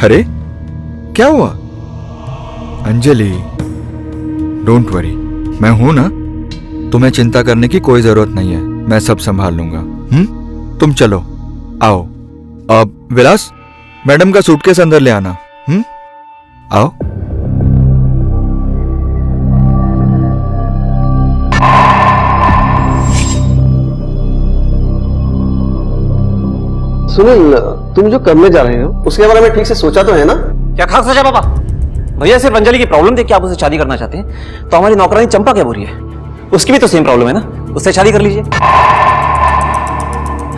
अरे क्या हुआ? अंजलि, डोंट वरी, मैं हूं ना। तुम्हें चिंता करने की कोई जरूरत नहीं है, मैं सब संभाल लूंगा। तुम चलो, आओ। अब विलास, मैडम का सूटकेस अंदर ले आना। आओ। सुनील, तुम जो करने जा रहे हो उसके बारे में ठीक से सोचा तो है ना? क्या खास सोचा पापा? भैया सिर्फ अंजलि की प्रॉब्लम देख के आप उससे शादी करना चाहते हैं, तो हमारी नौकरानी चंपा क्या बोल रही है? उसकी भी तो सेम प्रॉब्लम है ना, उससे शादी कर लीजिए।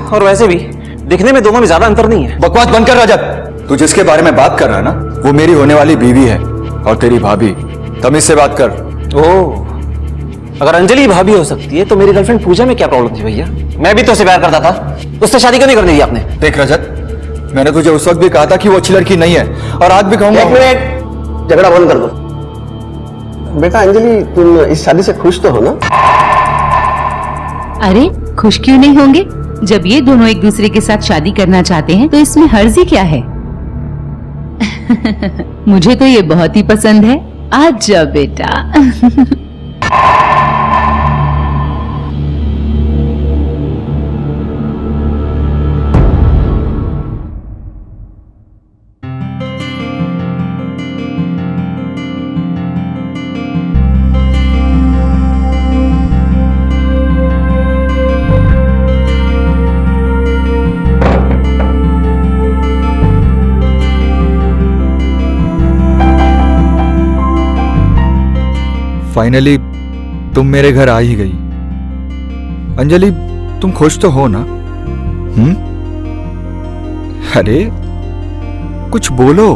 और वैसे भी दिखने में दोनों में ज्यादा अंतर नहीं है। बकवास बंद कर रजत। तू जिसके बारे में बात कर रहा है ना, वो मेरी होने वाली बीवी है और तेरी भाभी। तमीज से बात कर। ओह, अगर अंजलि भाभी हो सकती है तो मेरी गर्लफ्रेंड पूजा में क्या प्रॉब्लम थी भैया? मैं भी तो उसे प्यार करता था, उससे शादी क्यों नहीं करने दी आपने? देख रजत, मैंने तुझे उस वक्त भी कहा था कि वो अच्छी लड़की नहीं है, और आज भी कहूंगा। एक मिनट, झगड़ा बंद कर दो। बेटा अंजलि, तुम इस शादी से खुश तो हो ना? अरे खुश क्यों नहीं होंगे? जब ये दोनों एक दूसरे के साथ शादी करना चाहते हैं तो इसमें हर्जी क्या है? मुझे तो ये बहुत ही पसंद है। आज जा बेटा। फाइनली तुम मेरे घर आ ही गई। अंजलि, तुम खुश तो हो ना? अरे कुछ बोलो।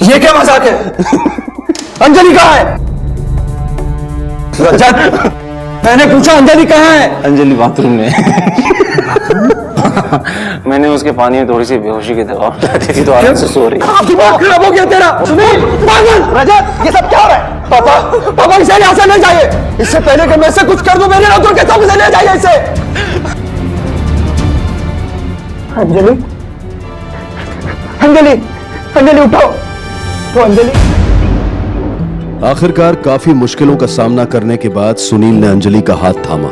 ये क्या मजाक है? अंजलि कहाँ है? रजत, मैंने पूछा अंजलि कहाँ है? अंजलि बाथरूम में। मैंने उसके पानी में थोड़ी सी बेहोशी की दवा डाली थी तो आराम से सो रही है। दिमाग खराब हो गया तेरा। सुनील, पागल! रजत, ये सब क्या हो रहा है? पापा इसे यहाँ से ले जाइए। इससे पहले कि मैं इसे कुछ कर दूं, मेरे नौकर के सामने से ले जाइए इसे। अंजलि, अंजलि, अंजलि उठाओ। तो अंजलि। आखिरकार काफी मुश्किलों का सामना करने के बाद सुनील ने अंजलि का हाथ थामा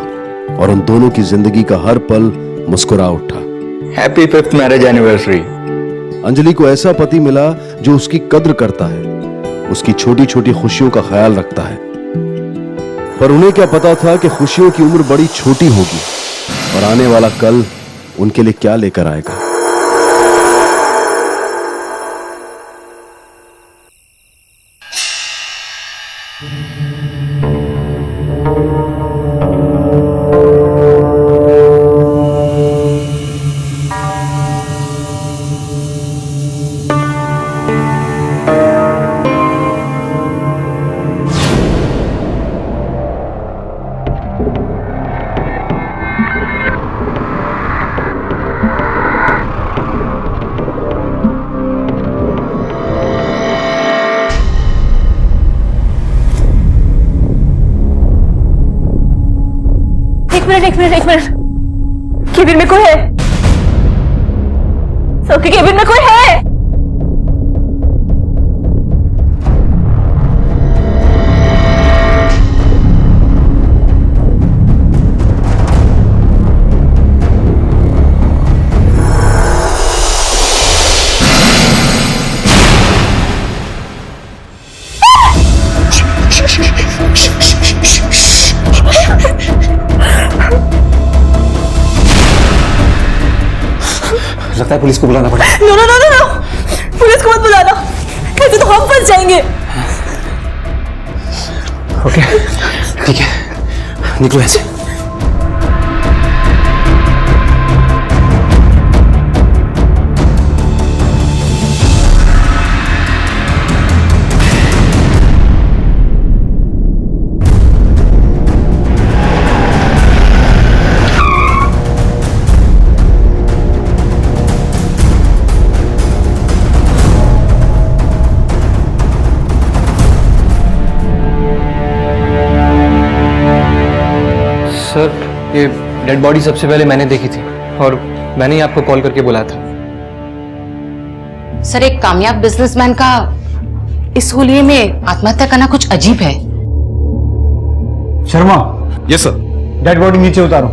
और उन दोनों की जिंदगी का हर पल मुस्कुरा उठा। Happy 5th marriage anniversary. Anjali को ऐसा पति मिला जो उसकी कद्र करता है, उसकी छोटी छोटी खुशियों का ख्याल रखता है। पर उन्हें क्या पता था कि खुशियों की उम्र बड़ी छोटी होगी और आने वाला कल उनके लिए क्या लेकर आएगा। एक मिनट, केबिन में कोई है? सबके केबिन में कोई है? लगता है पुलिस को बुलाना पड़ेगा। No no no no no, police को मत बुलाना, ऐसे तो हम फंस जाएंगे। ओके, ठीक है, निकलो ऐसे। सर ये डेड बॉडी सबसे पहले मैंने देखी थी और मैंने ही आपको कॉल करके बुलाया था। सर एक कामयाब बिजनेसमैन का इस होलिये में आत्महत्या करना कुछ अजीब है। Sharma, yes sir. Dead body नीचे उतारो।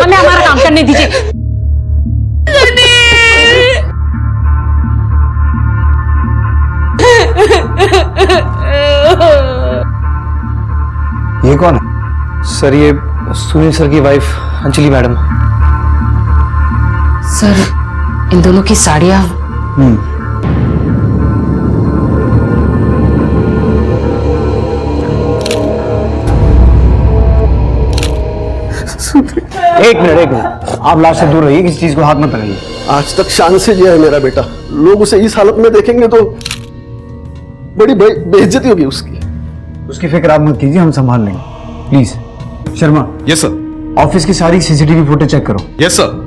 हमें हमारा काम करने दीजिए। ये कौन है? सर ये सुनील सर की वाइफ अंजलि मैडम। सर इन दोनों की साड़ियां। एक मिनट, आप लाश से दूर रहिए, किसी चीज को हाथ मत लगाइए। आज तक शान से जिया है मेरा बेटा, लोग उसे इस हालत में देखेंगे तो बड़ी बेइज्जती होगी उसकी। उसकी फिक्र आप मत कीजिए, हम संभाल लेंगे। Please Sharma. Yes sir. Office की सारी सीसीटीवी फुटेज चेक करो। Yes sir.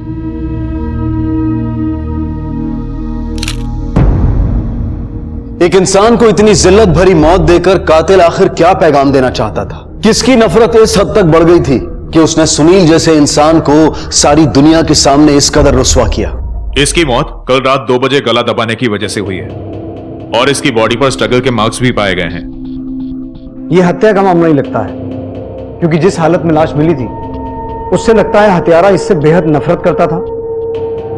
एक इंसान को इतनी जिल्लत भरी मौत देकर कातिल आखिर क्या पैगाम देना चाहता था? किसकी नफरत इस हद तक बढ़ गई थी कि उसने सुनील जैसे इंसान को सारी दुनिया के सामने इस कदर रुस्वा किया? इसकी मौत कल रात 2 बजे गला दबाने की वजह से हुई है और इसकी बॉडी पर स्ट्रगल के मार्क्स भी पाए गए हैं। ये हत्या का मामला ही लगता है, क्योंकि जिस हालत में लाश मिली थी उससे लगता है हत्यारा इससे बेहद नफरत करता था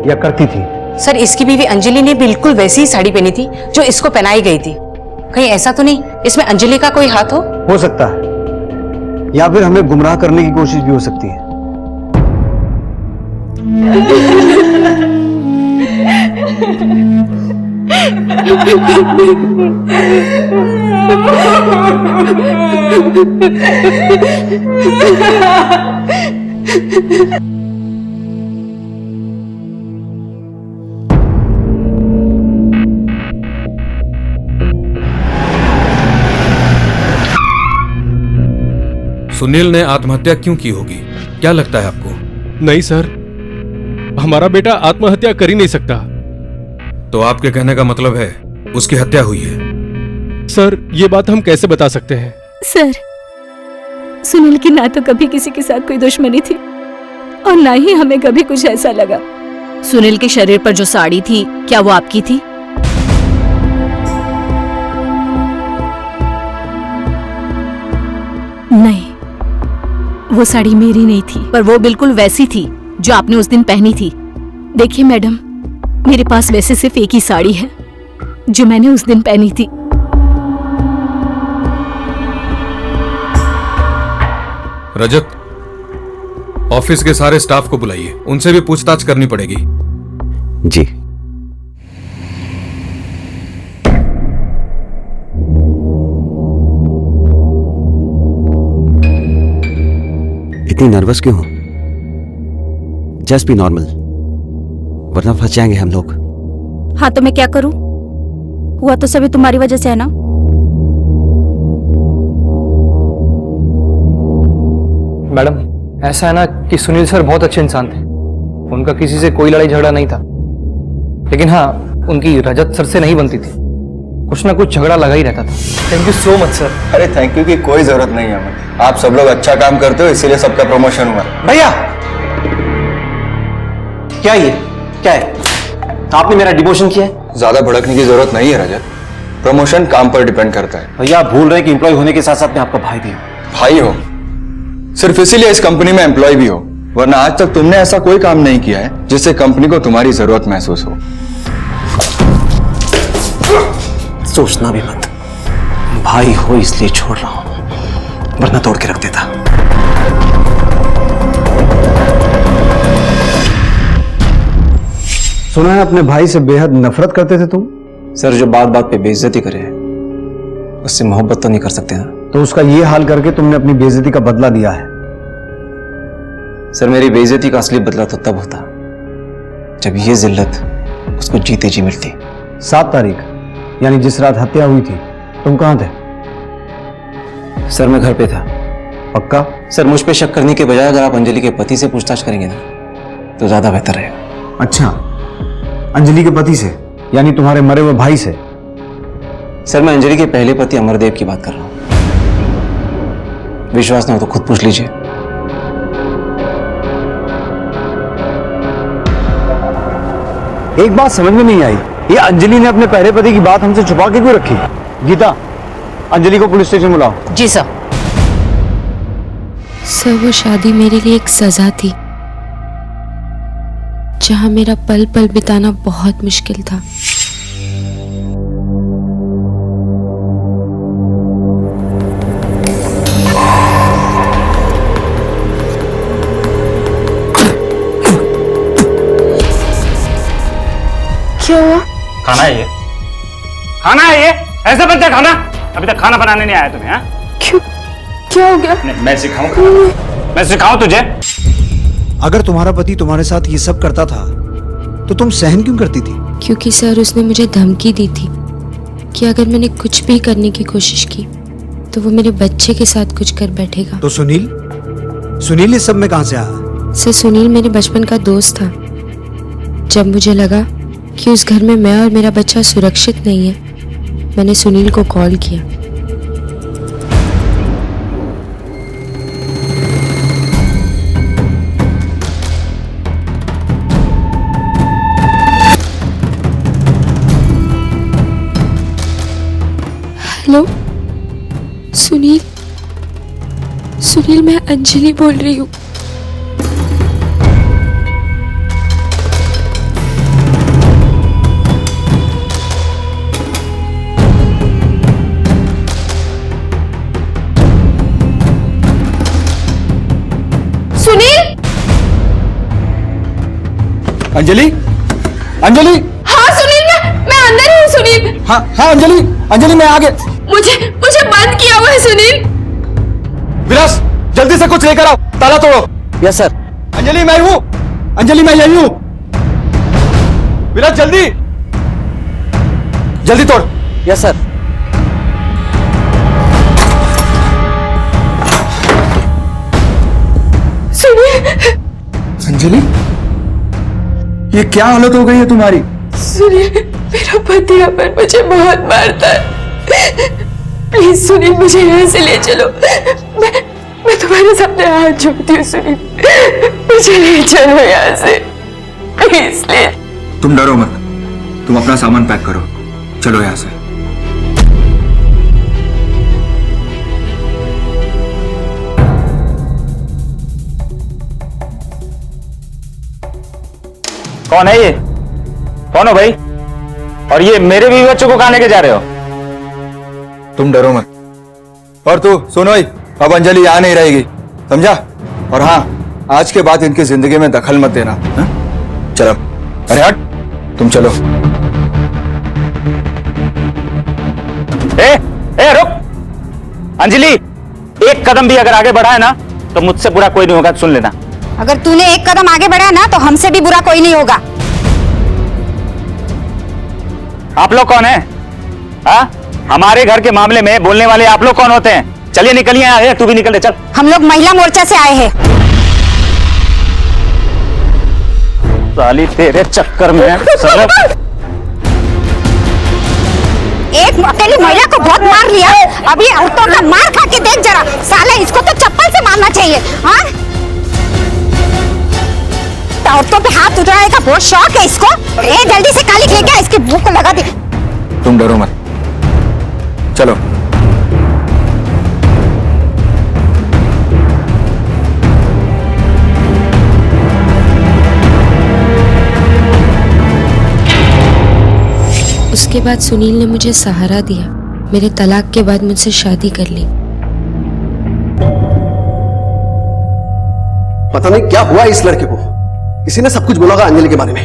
या करती थी। सर इसकी बीवी अंजलि ने बिल्कुल वैसी ही साड़ी पहनी थी जो इसको पहनाई गई थी। कहीं ऐसा तो नहीं इसमें अंजलि का कोई हाथ हो सकता है, या फिर हमें गुमराह करने की कोशिश भी हो सकती है। सुनील ने आत्महत्या क्यों की होगी, क्या लगता है आपको? नहीं सर, हमारा बेटा आत्महत्या कर ही नहीं सकता। तो आपके कहने का मतलब है उसकी हत्या हुई है? सर ये बात हम कैसे बता सकते हैं? सर सुनील की ना तो कभी किसी के साथ कोई दुश्मनी थी और ना ही हमें कभी कुछ ऐसा लगा। सुनील के शरीर पर जो साड़ी थी क्या वो आपकी थी? नहीं, वो साड़ी मेरी नहीं थी। पर वो बिल्कुल वैसी थी जो आपने उस दिन पहनी थी। देखिए मैडम, मेरे पास वैसे सिर्फ एक ही साड़ी है जो मैंने उस दिन पहनी थी। रजत, ऑफिस के सारे स्टाफ को बुलाइए, उनसे भी पूछताछ करनी पड़ेगी। जी। इतनी नर्वस क्यों हो? जस्ट बी नॉर्मल, वरना फंस जाएंगे हम लोग। हाँ तो मैं क्या करूं? हुआ तो सभी तुम्हारी वजह से है ना। मैडम ऐसा है ना कि सुनील सर बहुत अच्छे इंसान थे, उनका किसी से कोई लड़ाई झगड़ा नहीं था। लेकिन हाँ, उनकी रजत सर से नहीं बनती थी, कुछ ना कुछ झगड़ा लगा ही रहता था। Thank you so much sir. अरे थैंक यू की कोई जरूरत नहीं है हमें, आप सब लोग अच्छा काम करते हो इसीलिए सबका प्रमोशन हुआ। भैया क्या ये क्या है? आपने मेरा डिमोशन किया है? ज्यादा भड़कने की जरूरत नहीं है रजत, प्रमोशन काम पर डिपेंड करता है। भैया आप भूल रहे हैं कि एम्प्लॉय होने के साथ साथ मैं आपका भाई भी हूँ। भाई हो सिर्फ इसीलिए इस कंपनी में एम्प्लॉय भी हो, वरना आज तक तुमने ऐसा कोई काम नहीं किया है जिससे कंपनी को तुम्हारी जरूरत महसूस हो। सोचना भी मत, भाई हो इसलिए छोड़ रहा हूं, वरना तोड़ के रख देता। सुना है अपने भाई से बेहद नफरत करते थे तुम? सर जो बात बात पे बेइज्जती करे उससे मोहब्बत तो नहीं कर सकते ना। तो उसका ये हाल करके तुमने अपनी बेइज्जती का बदला दिया है। सर मेरी बेइज्जती का असली बदला तो तब होता जब ये जिल्लत उसको जीते जी मिलती। 7 तारीख यानी जिस रात हत्या हुई थी तुम कहां थे? सर मैं घर पे था। पक्का? सर मुझ पे शक करने के बजाय अगर आप अंजलि के पति से पूछताछ करेंगे ना तो ज्यादा बेहतर रहेगा। अच्छा, अंजलि के पति से, यानी तुम्हारे मरे हुए भाई से। सर मैं अंजलि के पहले पति अमरदेव की बात कर रहा हूं। विश्वास ना हो तो खुद पूछ लीजिए। एक बात समझ में नहीं आई, ये अंजलि ने अपने पहले पति की बात हमसे छुपा के क्यों रखी? गीता, अंजलि को पुलिस स्टेशन बुलाओ। जी सर। सर वो शादी मेरे लिए एक सजा थी, जहां मेरा पल पल बिताना बहुत मुश्किल था। क्या हुआ? खाना है ये, खाना है ये, ऐसे बनता है खाना? अभी तक खाना बनाने नहीं आया तुम्हें? हाँ? क्यों? क्या हो गया? मैं सिखाऊं? मैं सिखाऊं तुझे? अगर तुम्हारा पति तुम्हारे साथ ये सब करता था तो तुम सहन क्यों करती थी? क्योंकि सर उसने मुझे धमकी दी थी कि अगर मैंने कुछ भी करने की कोशिश की तो वो मेरे बच्चे के साथ कुछ कर बैठेगा। तो सुनील, सुनील इस सब में कहां से आया? सर सुनील मेरे बचपन का दोस्त था। जब मुझे लगा कि उस घर में मैं और मेरा बच्चा सुरक्षित नहीं है, मैंने सुनील को कॉल किया। हेलो सुनील, सुनील मैं अंजलि बोल रही हूँ। अंजलि, अंजलि। हाँ सुनील, मैं अंदर ही हूँ सुनील। हाँ हाँ अंजलि, अंजलि मैं आगे। मुझे बंद किया हुआ है सुनील। विलास जल्दी से कुछ लेकर आओ, ताला तोड़ो। Yes sir. अंजलि मैं हूँ, अंजलि मैं यही हूँ। विलास जल्दी जल्दी तोड़। Yes sir. सुनील। अंजलि ये क्या हालत हो गई है तुम्हारी? सुनील मेरा पति अमर मुझे बहुत मारता है। प्लीज सुनील मुझे यहाँ से ले चलो। मैं तुम्हारे सामने हाथ जोड़ती हूँ सुनील, मुझे ले चलो यहाँ से प्लीज। तुम डरो मत, तुम अपना सामान पैक करो, चलो यहाँ से। कौन है ये? कौन हो भाई? और ये मेरे बीवी बच्चों को कहां लेके जा रहे हो? तुम डरो मत। और तू सोनोई, अब अंजलि यहाँ नहीं रहेगी, समझा? और हाँ, आज के बाद इनकी जिंदगी में दखल मत देना। हा? चलो, अरे हट, तुम चलो। ए रुक! अंजलि, एक कदम भी अगर आगे बढ़ा है ना तो मुझसे बुरा कोई नहीं होगा, सुन लेना। अगर तूने एक कदम आगे बढ़ा ना तो हमसे भी बुरा कोई नहीं होगा। आप लोग कौन हैं? हाँ? हमारे घर के मामले में बोलने वाले आप लोग कौन होते हैं? चलिए निकलिए यहाँ से, तू भी निकल दे, चल। हम लोग महिला मोर्चा से आए हैं। साली तेरे चक्कर में एक अकेली महिला को बहुत मार लिया, अभी औरतों का मार खा के देख जरा। साले इसको तो चप्पल से मारना चाहिए। हाँ? औरतों पे हाथ उठाने का बहुत शौक है इसको। जल्दी से काली लेके इसके मुंह को लगा दे। तुम डरो मत, चलो। उसके बाद सुनील ने मुझे सहारा दिया। मेरे तलाक के बाद मुझसे शादी कर ली। पता नहीं क्या हुआ इस लड़के को, किसी ने सब कुछ बोला होगा अंजलि के बारे में।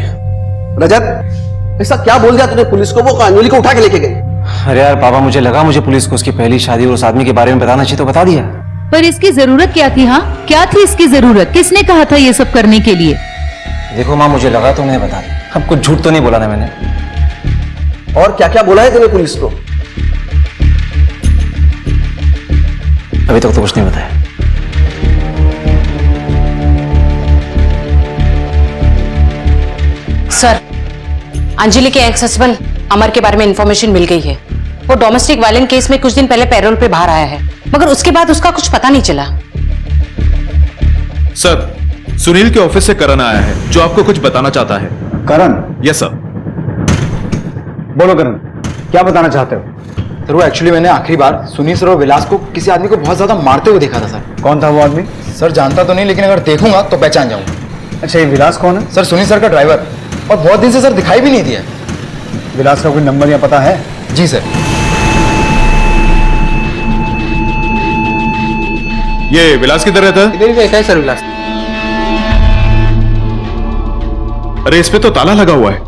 रजत, ऐसा क्या बोल दिया तूने पुलिस को? वो अंजलि को उठा के लेके गए। अरे यार पापा, मुझे लगा मुझे पुलिस को उसकी पहली शादी और उस आदमी के बारे में बताना चाहिए, तो बता दिया। पर इसकी जरूरत क्या थी? हाँ, क्या थी इसकी जरूरत? किसने कहा था ये सब करने के लिए? देखो माँ, मुझे लगा तो मैंने बता दिया। अब कुछ झूठ तो नहीं बोला ना मैंने। और क्या क्या बोला है तूने पुलिस को? अभी तक तो कुछ नहीं बताया। सर, अंजलि के एक्स हस्बैंड अमर के बारे में इंफॉर्मेशन मिल गई है। वो डोमेस्टिक वायलेंस केस में कुछ दिन पहले पैरोल पे बाहर आया है, मगर उसके बाद उसका कुछ पता नहीं चला। सर, सुनील के ऑफिस से करण आया है जो आपको कुछ बताना चाहता है। करण? Yes sir. बोलो करण, क्या बताना चाहते हो? सर वो एक्चुअली मैंने आखिरी बार सुनील सर और विलास को किसी आदमी को बहुत ज्यादा मारते हुए देखा था सर। कौन था वो आदमी? सर जानता तो नहीं, लेकिन अगर देखूंगा तो पहचान जाऊंगा। अच्छा, ये विलास कौन है? सर सुनील सर का ड्राइवर, और बहुत दिन से सर दिखाई भी नहीं दिया। विलास का कोई नंबर या पता है? जी सर। ये विलास किधर रहता है? इधर ही रहता है सर विलास। अरे इस पे तो ताला लगा हुआ है।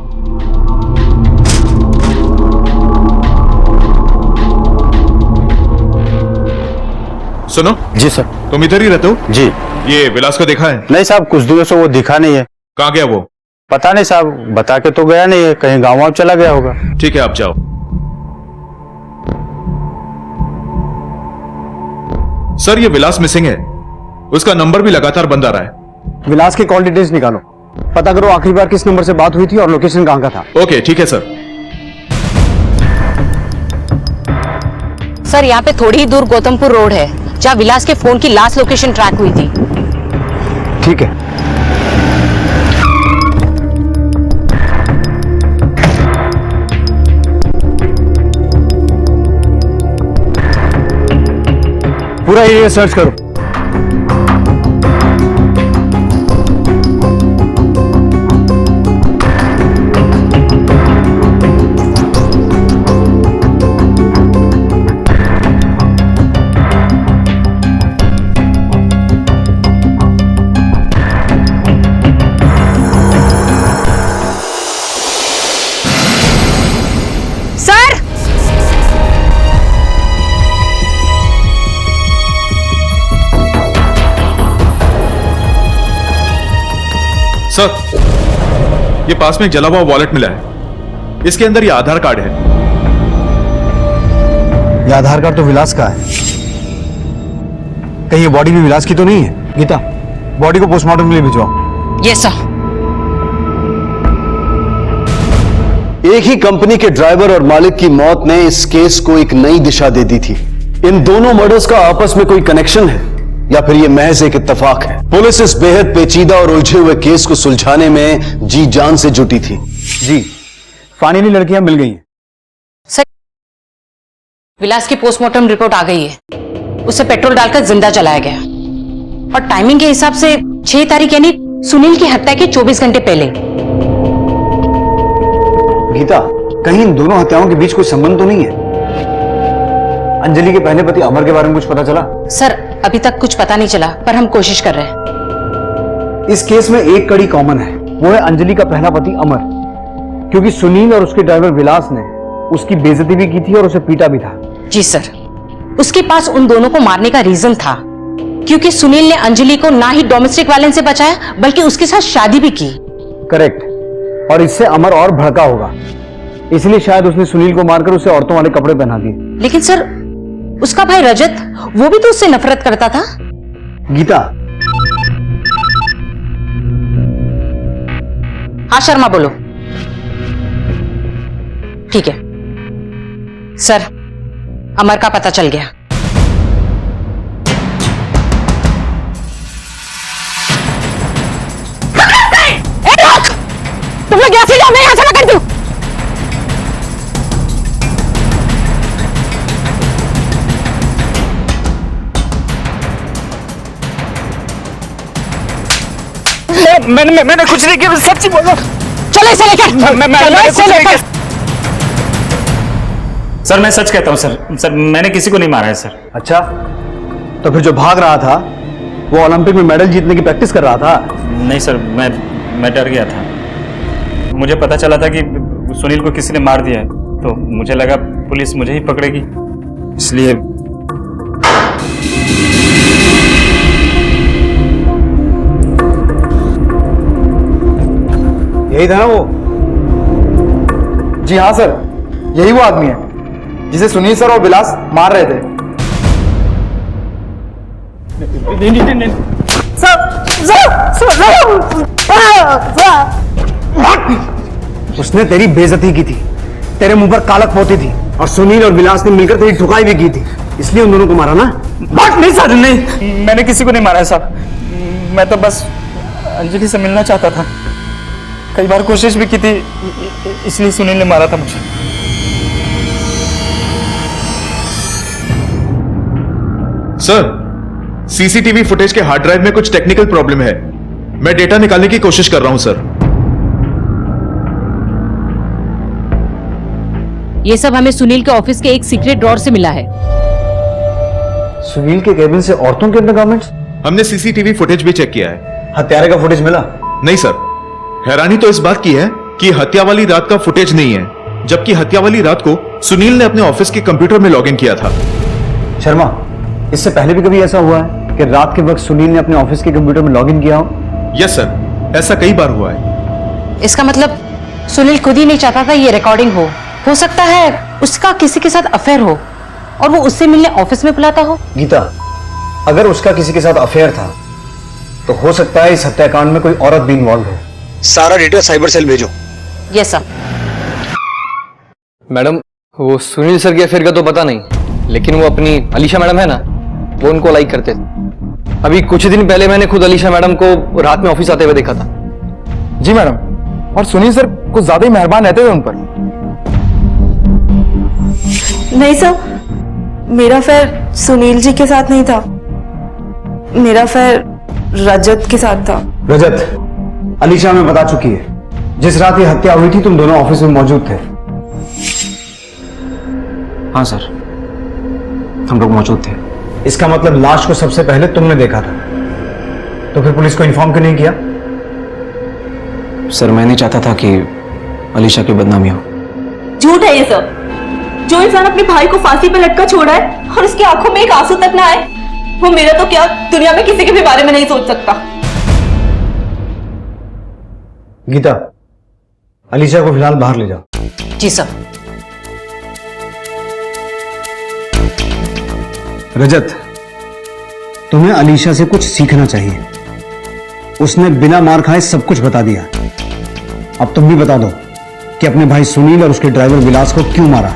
सुनो। जी सर। तुम इधर ही रहते हो? जी। ये विलास को देखा है? नहीं साहब, कुछ दिनों से वो दिखा नहीं है। कहाँ गया वो? पता नहीं साहब, बता के तो गया नहीं है, कहीं गाँव वाँव चला गया होगा। ठीक है, आप जाओ। सर, ये विलास मिसिंग है। उसका नंबर भी लगातार बंद आ रहा है। विलास के कॉल डिटेल्स निकालो, पता करो आखिरी बार किस नंबर से बात हुई थी और लोकेशन कहां का था। ओके, ठीक है सर। सर यहाँ पे थोड़ी ही दूर गौतमपुर रोड है जहाँ विलास के फोन की लास्ट लोकेशन ट्रैक हुई थी। ठीक है। पूरा एरिया सर्च करो। सर, ये पास में एक जला हुआ वॉलेट मिला है। इसके अंदर ये आधार कार्ड है। ये आधार कार्ड तो विलास का है। कहीं ये बॉडी भी विलास की तो नहीं है? गीता, बॉडी को पोस्टमार्टम के लिए भिजवाओ। Yes sir. एक ही कंपनी के ड्राइवर और मालिक की मौत ने इस केस को एक नई दिशा दे दी थी। इन दोनों मर्डर्स का आपस में कोई कनेक्शन है या फिर यह महज एक इत्तेफाक है? पुलिस इस बेहद पेचीदा और उलझे हुए केस को सुलझाने में जी जान से जुटी थी। जी, फाइनली लड़कियां मिल गई हैं। सर, विलास की पोस्टमार्टम रिपोर्ट आ गई है। उसे पेट्रोल डालकर जिंदा जलाया गया और टाइमिंग के हिसाब से 6 तारीख यानी सुनील की हत्या के 24 घंटे पहले। गीता, कहीं इन दोनों हत्याओं के बीच कोई संबंध तो नहीं है? अंजलि के पहले पति अमर के बारे में कुछ पता चला? सर, अभी तक कुछ पता नहीं चला, पर हम कोशिश कर रहे हैं। इस केस में एक कड़ी कॉमन है, वो है अंजलि का पहला पति अमर, क्योंकि सुनील और उसके ड्राइवर विलास ने उसकी बेइज्जती भी की थी और उसे पीटा भी था। जी सर, उसके पास उन दोनों को मारने का रीजन था, क्योंकि सुनील ने अंजलि को ना ही डोमेस्टिक वायलेंस से बचाया बल्कि उसके साथ शादी भी की। करेक्ट, और इससे अमर और भड़का होगा, इसलिए शायद उसने सुनील को मारकर उसे औरतों वाले कपड़े पहना दिए। लेकिन सर, उसका भाई रजत, वो भी तो उससे नफरत करता था। गीता। हाँ शर्मा, बोलो। ठीक है सर, अमर का पता चल गया। तुम लोग यहाँ से जाओ, मैं यहाँ से कर दूं। मैंने कुछ नहीं किया, सच्ची बोलो। चलो इसे लेकर। मैं सर, मैं सच कहता हूँ सर, मैंने किसी को नहीं मारा है सर। अच्छा, तो फिर जो भाग रहा था वो ओलंपिक में मेडल जीतने की प्रैक्टिस कर रहा था? नहीं सर, मैं डर गया था। मुझे पता चला था कि सुनील को किसी ने मार दिया है, तो मुझे लगा पुलिस मुझे ही पकड़ेगी, इसलिए। यही था ना वो? जी हाँ सर, यही वो आदमी है जिसे सुनील सर और विलास मार रहे थे। नहीं। उस उसने तेरी बेइज्जती की थी, तेरे मुंह पर कालक पोती थी, और सुनील और विलास ने मिलकर तेरी ठुकाई भी की थी, इसलिए उन दोनों को मारा ना? बात नहीं सर, नहीं, मैंने किसी को नहीं मारा है साहब। मैं तो बस अंजलि से मिलना चाहता था। कई बार कोशिश भी की थी, इसलिए सुनील ने मारा था मुझे। सर, सीसीटीवी फुटेज के हार्ड ड्राइव में कुछ टेक्निकल प्रॉब्लम है। मैं डेटा निकालने की कोशिश कर रहा हूं सर। ये सब हमें सुनील के ऑफिस के एक सीक्रेट ड्रॉर से मिला है। सुनील के केबिन से औरतों के अंडरगारमेंट्स? हमने सीसीटीवी फुटेज भी चेक किया है। हत्यारे का फुटेज मिला? नहीं सर, हैरानी तो इस बात की है कि हत्या वाली रात का फुटेज नहीं है, जबकि हत्या वाली रात को सुनील ने अपने ऑफिस के कंप्यूटर में लॉगिन किया था। शर्मा, इससे पहले भी कभी ऐसा हुआ है कि रात के वक्त सुनील ने अपने ऑफिस के कंप्यूटर में लॉगिन किया हो? यस सर, ऐसा कई बार हुआ है। इसका मतलब सुनील खुद ही नहीं चाहता था ये रिकॉर्डिंग हो सकता है उसका किसी के साथ अफेयर हो और वो उससे मिलने ऑफिस में बुलाता हो। गीता, अगर उसका किसी के साथ अफेयर था तो हो सकता है इस हत्याकांड में कोई औरत भी इन्वॉल्व हो। सारा डेटा साइबर सेल भेजो। Yes sir. मैडम, वो सुनील सर के अफेयर का तो पता नहीं, लेकिन वो अपनी अलीशा मैडम है ना, वो उनको लाइक करते थे। अभी कुछ दिन पहले मैंने खुद अलीशा मैडम को रात में ऑफिस आते हुए देखा था। जी मैडम, और सुनील सर कुछ ज्यादा ही मेहरबान रहते थे उन पर। नहीं सर, मेरा अफेयर सुनील जी के साथ नहीं था, मेरा अफेयर रजत के साथ था। रजत, अलीशा हमें बता चुकी है, जिस रात ये हत्या हुई थी तुम दोनों ऑफिस में मौजूद थे। हाँ सर, हम लोग मौजूद थे। इसका मतलब लाश को सबसे पहले तुमने देखा था, तो फिर पुलिस को इन्फॉर्म क्यों नहीं किया? सर, मैं नहीं चाहता था कि अलीशा की बदनामी हो। झूठ है ये सब। जो इंसान अपने भाई को फांसी पे लटका छोड़ा है और उसकी आंखों में एक आंसू तक ना आए, वो मेरा तो क्या दुनिया में किसी के भी बारे में नहीं सोच सकता। गीता, अलीशा को फिलहाल बाहर ले जाओ। जी सर। रजत, तुम्हें अलीशा से कुछ सीखना चाहिए। उसने बिना मार खाए सब कुछ बता दिया। अब तुम भी बता दो कि अपने भाई सुनील और उसके ड्राइवर विलास को क्यों मारा।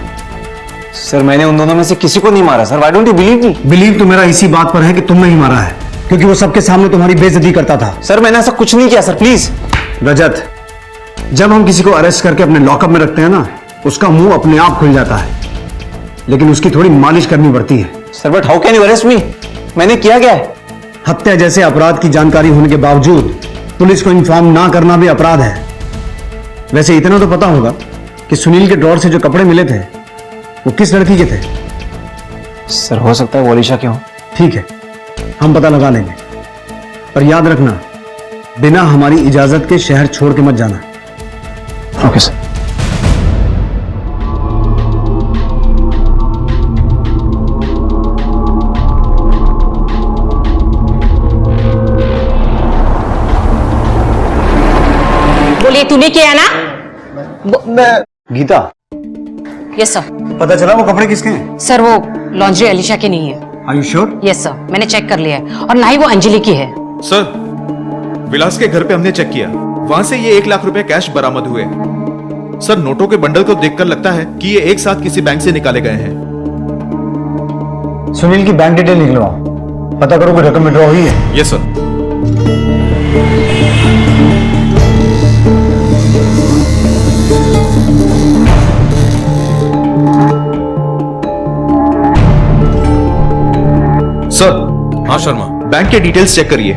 सर, मैंने उन दोनों में से किसी को नहीं मारा sir. Why don't you believe me? Believe तो मेरा इसी बात पर है कि तुमने ही मारा है, क्योंकि वो सबके सामने तुम्हारी बेइज्जती करता था। सर, मैंने ऐसा कुछ नहीं किया सर, प्लीज। रजत, जब हम किसी को अरेस्ट करके अपने लॉकअप में रखते हैं ना, उसका मुंह अपने आप खुल जाता है, लेकिन उसकी थोड़ी मालिश करनी पड़ती है। Sir, but how can you arrest me? मैंने किया क्या है? हत्या जैसे अपराध की जानकारी होने के बावजूद पुलिस को इन्फॉर्म ना करना भी अपराध है। वैसे इतना तो पता होगा कि सुनील के ड्रॉर से जो कपड़े मिले थे वो किस लड़की के थे? सर, हो सकता है वो अलीशा के हो। ठीक है, हम पता लगा लेंगे, पर याद रखना बिना हमारी इजाजत के शहर छोड़ के मत जाना। Okay sir. बोलिए, तूने किया ना? Gita, yes sir. पता चला वो कपड़े किसके हैं? सर, वो लॉन्ड्री अलीशा की नहीं है। Are you sure? Yes sir, मैंने चेक कर लिया है, और ना ही वो अंजलि की है। सर, विलास के घर पे हमने चेक किया, वहां से ये 1 लाख रुपए कैश बरामद हुए। सर, नोटों के बंडल को देखकर लगता है कि ये एक साथ किसी बैंक से निकाले गए हैं। सुनील की बैंक डिटेल निकलवाओ, पता करो कोई रकम विड्रॉ हुई है। Yes sir. सर। हाँ शर्मा, बैंक के डिटेल्स चेक करिए।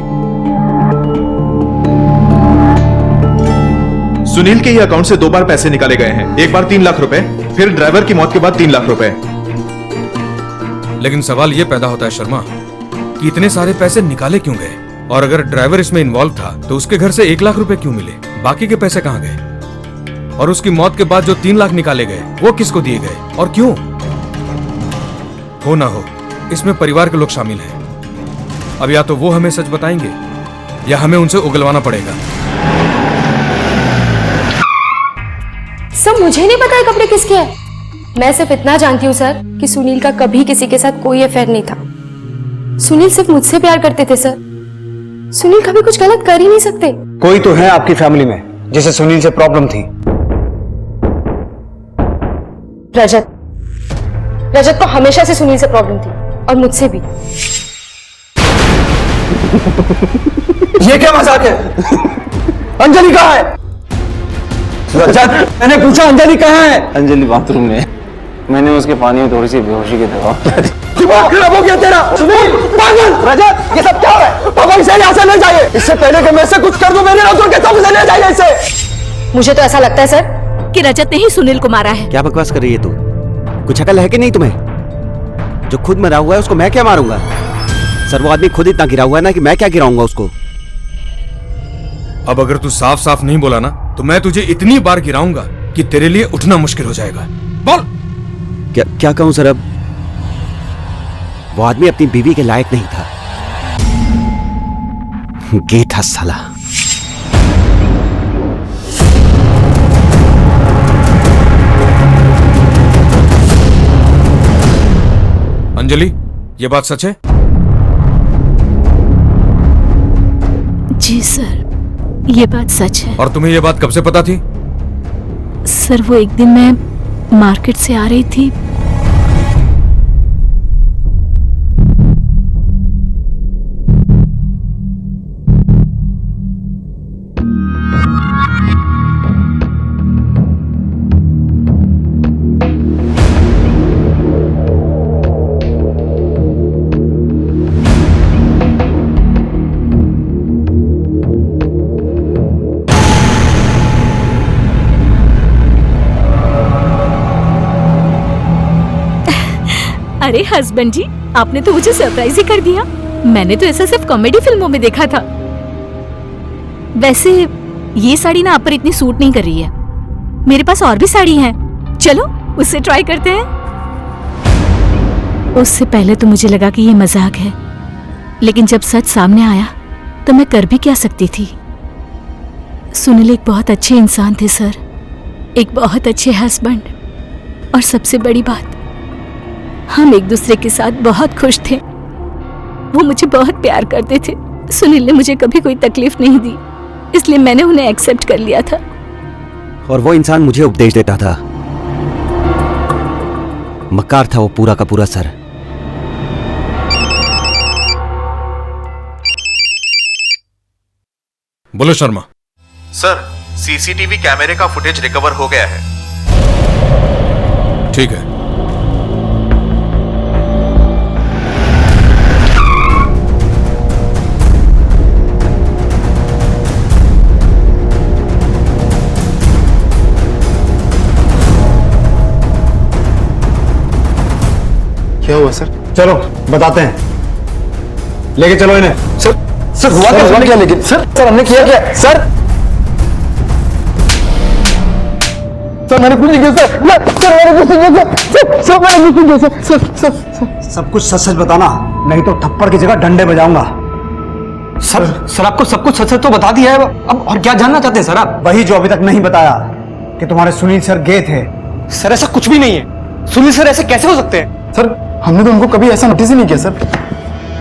सुनील के ही अकाउंट से 2 बार पैसे निकाले गए हैं। एक बार 3 लाख रुपए, फिर ड्राइवर की मौत के बाद 3 लाख रुपए। लेकिन सवाल यह पैदा होता है शर्मा कि इतने सारे पैसे निकाले क्यों गए, और अगर ड्राइवर इसमें इन्वॉल्व था तो उसके घर से 1 लाख रुपए क्यों मिले? बाकी के पैसे कहां गए? और उसकी मौत के बाद जो 3 लाख निकाले गए वो किसको दिए गए और क्यों? हो ना हो, इसमें परिवार के लोग शामिल हैं। अब या तो वो हमें सच बताएंगे या हमें उनसे उगलवाना पड़ेगा। सर, मुझे नहीं पता है कपड़े किसके हैं। मैं सिर्फ इतना जानती हूँ सर कि सुनील का कभी किसी के साथ कोई अफेयर नहीं था। सुनील सिर्फ मुझसे प्यार करते थे सर। सुनील कभी कुछ गलत कर ही नहीं सकते। कोई तो है आपकी फैमिली में जिसे सुनील से प्रॉब्लम थी। रजत रजत को हमेशा से सुनील से प्रॉब्लम थी और मुझसे भी। ये क्या मजाक है? अंजलि कहाँ है? रजत, मैंने पूछा अंजलि कहाँ है? अंजलि बाथरूम में। मैंने उसके पानी में थोड़ी सी बेहोशी की दवा दिमाग खराब हो गया तेरा। सुनील, पागल! रजत, ये सब क्या है? पापा इसे यहाँ से ले जाइए। इससे पहले कि मैं इसे कुछ कर दूं, मेरे नौकर के सब ले जाइए इसे। मुझे तो ऐसा लगता है सर कि रजत ने ही सुनील को मारा है। क्या बकवास कर रही है तू? कुछ अकल है कि नहीं तुम्हें? जो खुद मरा हुआ है उसको मैं क्या मारूंगा? सर वो आदमी खुद इतना गिरा हुआ है ना कि मैं क्या गिराऊंगा उसको। अब अगर तू साफ साफ नहीं बोला ना तो मैं तुझे इतनी बार गिराऊंगा कि तेरे लिए उठना मुश्किल हो जाएगा। बोल। क्या कहूं सर? अब वो आदमी अपनी बीवी के लायक नहीं था। गे था साला। अंजलि, ये बात सच है? जी सर, ये बात सच है। और तुम्हें ये बात कब से पता थी? सर वो एक दिन मैं मार्केट से आ रही थी। अरे हस्बैंड जी, आपने तो मुझे सरप्राइज ही कर दिया। मैंने तो ऐसा सिर्फ कॉमेडी फिल्मों में देखा था। वैसे ये साड़ी ना आप पर इतनी सूट नहीं कर रही है। मेरे पास और भी साड़ी हैं, चलो उससे ट्राई करते हैं। उससे पहले तो मुझे लगा कि ये मजाक है, लेकिन जब सच सामने आया तो मैं कर भी क्या सकती थी। सुनील एक बहुत अच्छे इंसान थे सर, एक बहुत अच्छे हस्बैंड, और सबसे बड़ी बात, हम एक दूसरे के साथ बहुत खुश थे। वो मुझे बहुत प्यार करते थे। सुनील ने मुझे कभी कोई तकलीफ नहीं दी, इसलिए मैंने उन्हें एक्सेप्ट कर लिया था। और वो इंसान मुझे उपदेश देता था। मक्कार था वो पूरा का पूरा सर। बोलो शर्मा। सर, सीसीटीवी कैमरे का फुटेज रिकवर हो गया है। ठीक है। क्या हुआ सर? चलो बताते हैं, लेके चलो इन्हें। सर हुआ क्या? लेकिन सर हमने किया क्या? सर मैंने कुछ नहीं किया सर। मैंने कुछ नहीं किया सर। मैंने कुछ नहीं किया सर। सब कुछ सच सच बताना, नहीं तो थप्पड़ की जगह डंडे बजाऊंगा। सर आपको सब कुछ सच सच तो बता दिया है, अब और क्या जानना चाहते हैं सर आप? वही जो अभी तक नहीं बताया कि तुम्हारे सुनील सर गए थे। सर ऐसा कुछ भी नहीं है। सुनील सर ऐसे कैसे हो सकते हैं? सर हमने तो उनको कभी ऐसा नोटिस ही नहीं किया सर।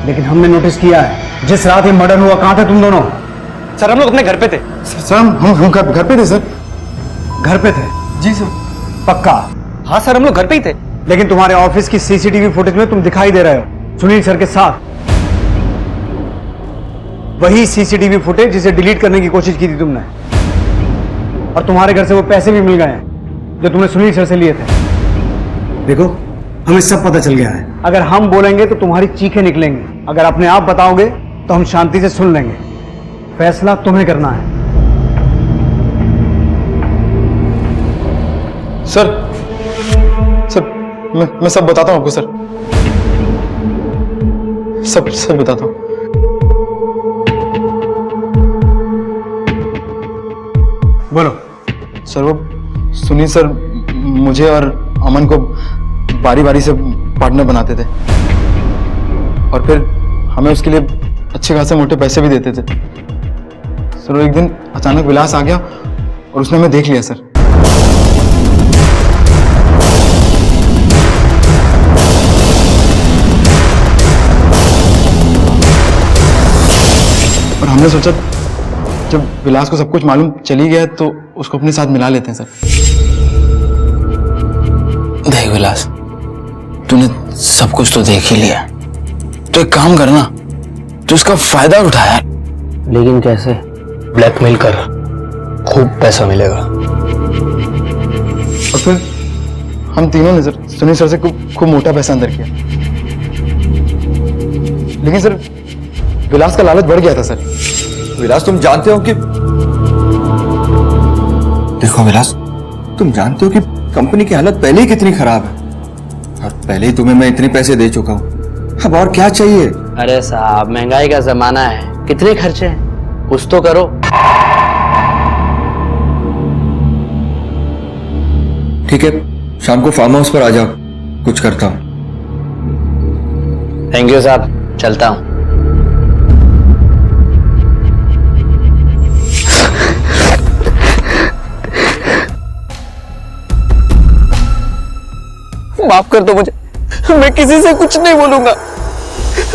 लेकिन हमने नोटिस किया है। जिस रात ये मर्डर हुआ, कहाँ थे तुम दोनों? सर हम लोग अपने घर पे थे। सर हम घर पे थे सर। घर पे थे? जी सर। पक्का? हाँ सर हम लोग घर पे ही थे। लेकिन तुम्हारे ऑफिस की सीसीटीवी फुटेज में तुम दिखाई दे रहे हो सुनील सर के साथ। वही सीसीटीवी फुटेज जिसे डिलीट करने की कोशिश की थी तुमने, और तुम्हारे घर से वो पैसे भी मिल गए हैं जो तुमने सुनील सर से लिए थे। देखो, हमें सब पता चल गया है। अगर हम बोलेंगे तो तुम्हारी चीखें निकलेंगी, अगर अपने आप बताओगे तो हम शांति से सुन लेंगे। फैसला तुम्हें करना है। सर मैं सब बताता हूँ आपको सर। सब बताता हूँ। बोलो। सर वो सुनील सर मुझे और अमन को बारी बारी से पार्टनर बनाते थे, और फिर हमें उसके लिए अच्छे खासे मोटे पैसे भी देते थे। सर एक दिन अचानक विलास आ गया और उसने हमें देख लिया सर। और हमने सोचा जब विलास को सब कुछ मालूम चली गया तो उसको अपने साथ मिला लेते हैं सर। देख विलास, तूने सब कुछ तो देख ही लिया, तो एक काम करना, तो इसका फायदा उठाया। लेकिन कैसे? ब्लैकमेल कर, खूब पैसा मिलेगा। और फिर हम तीनों ने सर सुनील सर से खूब मोटा पैसा अंदर किया, लेकिन सर विलास का लालच बढ़ गया था सर। विलास, तुम जानते हो कि देखो विलास, तुम जानते हो कि कंपनी की हालत पहले ही कितनी खराब है, और पहले ही तुम्हें मैं इतने पैसे दे चुका हूं, अब और क्या चाहिए? अरे साहब, महंगाई का जमाना है, कितने खर्चे हैं, कुछ तो करो। ठीक है, शाम को फार्म हाउस पर आ जाओ, कुछ करता हूं। थैंक यू साहब, चलता हूं। माफ कर दो मुझे, मैं किसी से कुछ नहीं बोलूंगा,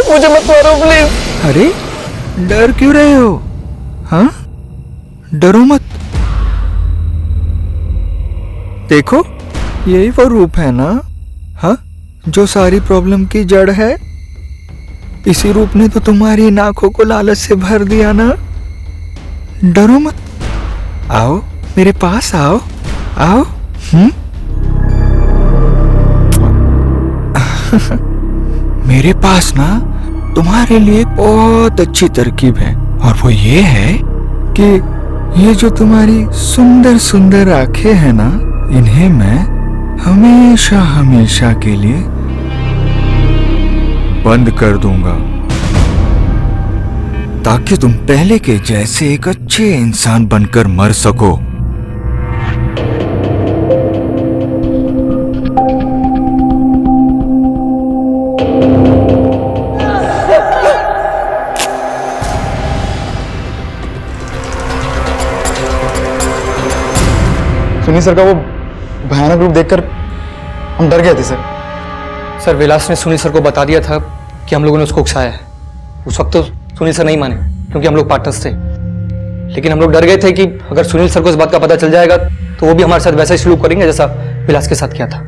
मुझे मत मारो प्लीज। अरे डर क्यों रहे हो? हाँ, डरो मत। देखो, यही वो रूप है ना, हाँ, जो सारी प्रॉब्लम की जड़ है। इसी रूप ने तो तुम्हारी इन आंखों को लालच से भर दिया ना। डरो मत, आओ मेरे पास, आओ आओ। मेरे पास ना तुम्हारे लिए बहुत अच्छी तरकीब है, और वो ये है कि ये जो तुम्हारी सुंदर सुंदर आंखें हैं ना, इन्हें मैं हमेशा हमेशा के लिए बंद कर दूंगा, ताकि तुम पहले के जैसे एक अच्छे इंसान बनकर मर सको। सुनील सर का वो भयानक रूप देखकर हम डर गए थे सर। सर, विलास ने सुनील सर को बता दिया था कि हम लोगों ने उसको उकसाया है। उस वक्त तो सुनील सर नहीं माने, क्योंकि हम लोग पार्टनर्स थे, लेकिन हम लोग डर गए थे कि अगर सुनील सर को इस बात का पता चल जाएगा तो वो भी हमारे साथ वैसा ही सलूक करेंगे जैसा विलास के साथ किया था।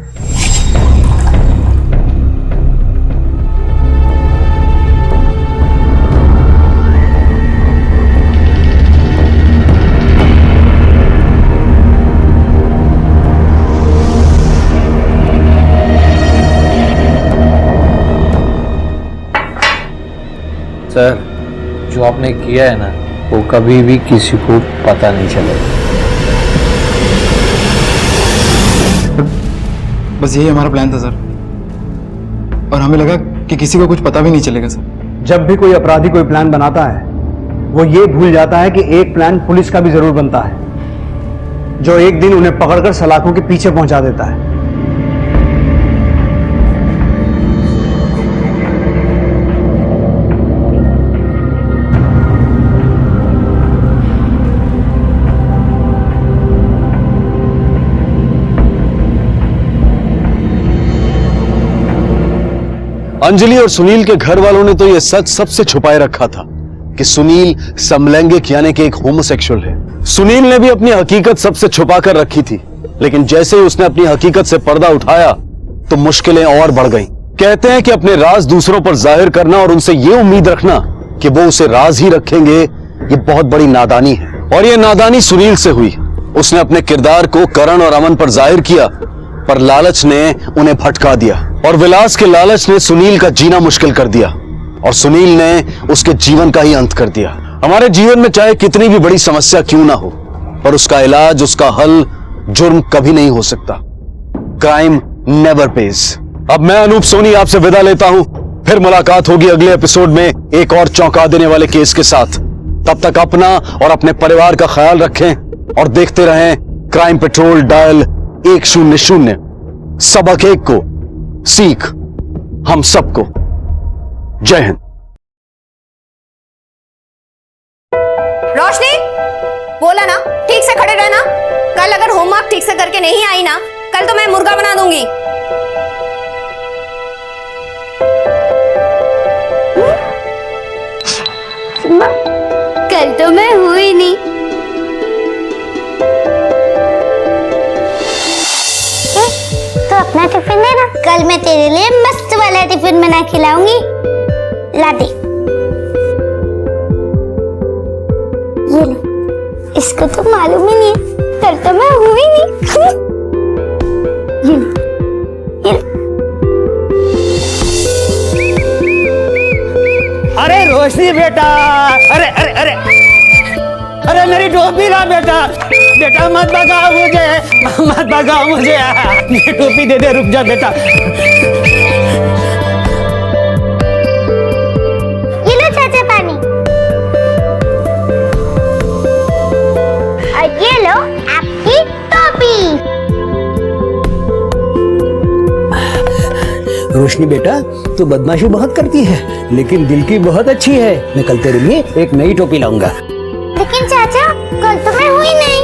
सर, जो आपने किया है ना, वो कभी भी किसी को पता नहीं चलेगा। बस यही हमारा प्लान था सर, और हमें लगा कि किसी को कुछ पता भी नहीं चलेगा सर। जब भी कोई अपराधी कोई प्लान बनाता है, वो ये भूल जाता है कि एक प्लान पुलिस का भी जरूर बनता है, जो एक दिन उन्हें पकड़कर सलाखों के पीछे पहुंचा देता है। अंजलि और सुनील के घर वालों ने तो यह सच सबसे छुपाए रखा था कि सुनील समलैंगिक यानी कि एक होमोसेक्सुअल है। सुनील ने भी अपनी हकीकत सबसे छुपा कर रखी थी, लेकिन जैसे ही उसने अपनी हकीकत से पर्दा उठाया तो मुश्किलें और बढ़ गईं। कहते हैं कि अपने राज दूसरों पर जाहिर करना और उनसे यह उम्मीद रखना कि वो उसे राज ही रखेंगे, ये बहुत बड़ी नादानी है। और यह नादानी सुनील से हुई। उसने अपने किरदार को करण और अमन पर जाहिर किया, पर लालच ने उन्हें भटका दिया, और विलास के लालच ने सुनील का जीना मुश्किल कर दिया, और सुनील ने उसके जीवन का ही अंत कर दिया। हमारे जीवन में चाहे कितनी भी बड़ी समस्या क्यों ना हो, पर उसका इलाज, उसका हल जुर्म कभी नहीं हो सकता। Crime never page. अब मैं अनूप सोनी आपसे विदा लेता हूं, फिर मुलाकात होगी अगले एपिसोड में एक और चौंका देने वाले केस के साथ। तब तक अपना और अपने परिवार का ख्याल रखें और देखते रहें क्राइम पेट्रोल डायल 100। सबक एक को सीख हम सबको। जय हिंद। रोशनी, बोला ना ठीक से खड़े रहना। कल अगर होमवर्क ठीक से करके नहीं आई ना, कल तो मैं मुर्गा बना दूंगी। कल तो मैं हुई नहीं। तो अपना टिफिन देना, कल मैं तेरे लिए मस्त वाला टिफिन बना खिलाऊंगी। ला दे। ये ले, इसको तो मालूम ही नहीं है, कल तो मैं हूं ही नहीं। ये ले, ये ले। अरे रोशनी बेटा, अरे अरे अरे अरे मेरी टोपी ला बेटा, बेटा मत भगाओ मुझे, मत भगाओ मुझे, ये टोपी दे दे, रुक जा बेटा। ये लो चाचा पानी, और ये लो आपकी टोपी। रोशनी बेटा, तू बदमाशी बहुत करती है, लेकिन दिल की बहुत अच्छी है। मैं कल तेरे लिए एक नई टोपी लाऊंगा। लेकिन चाचा, कल तो मैं हुई नहीं।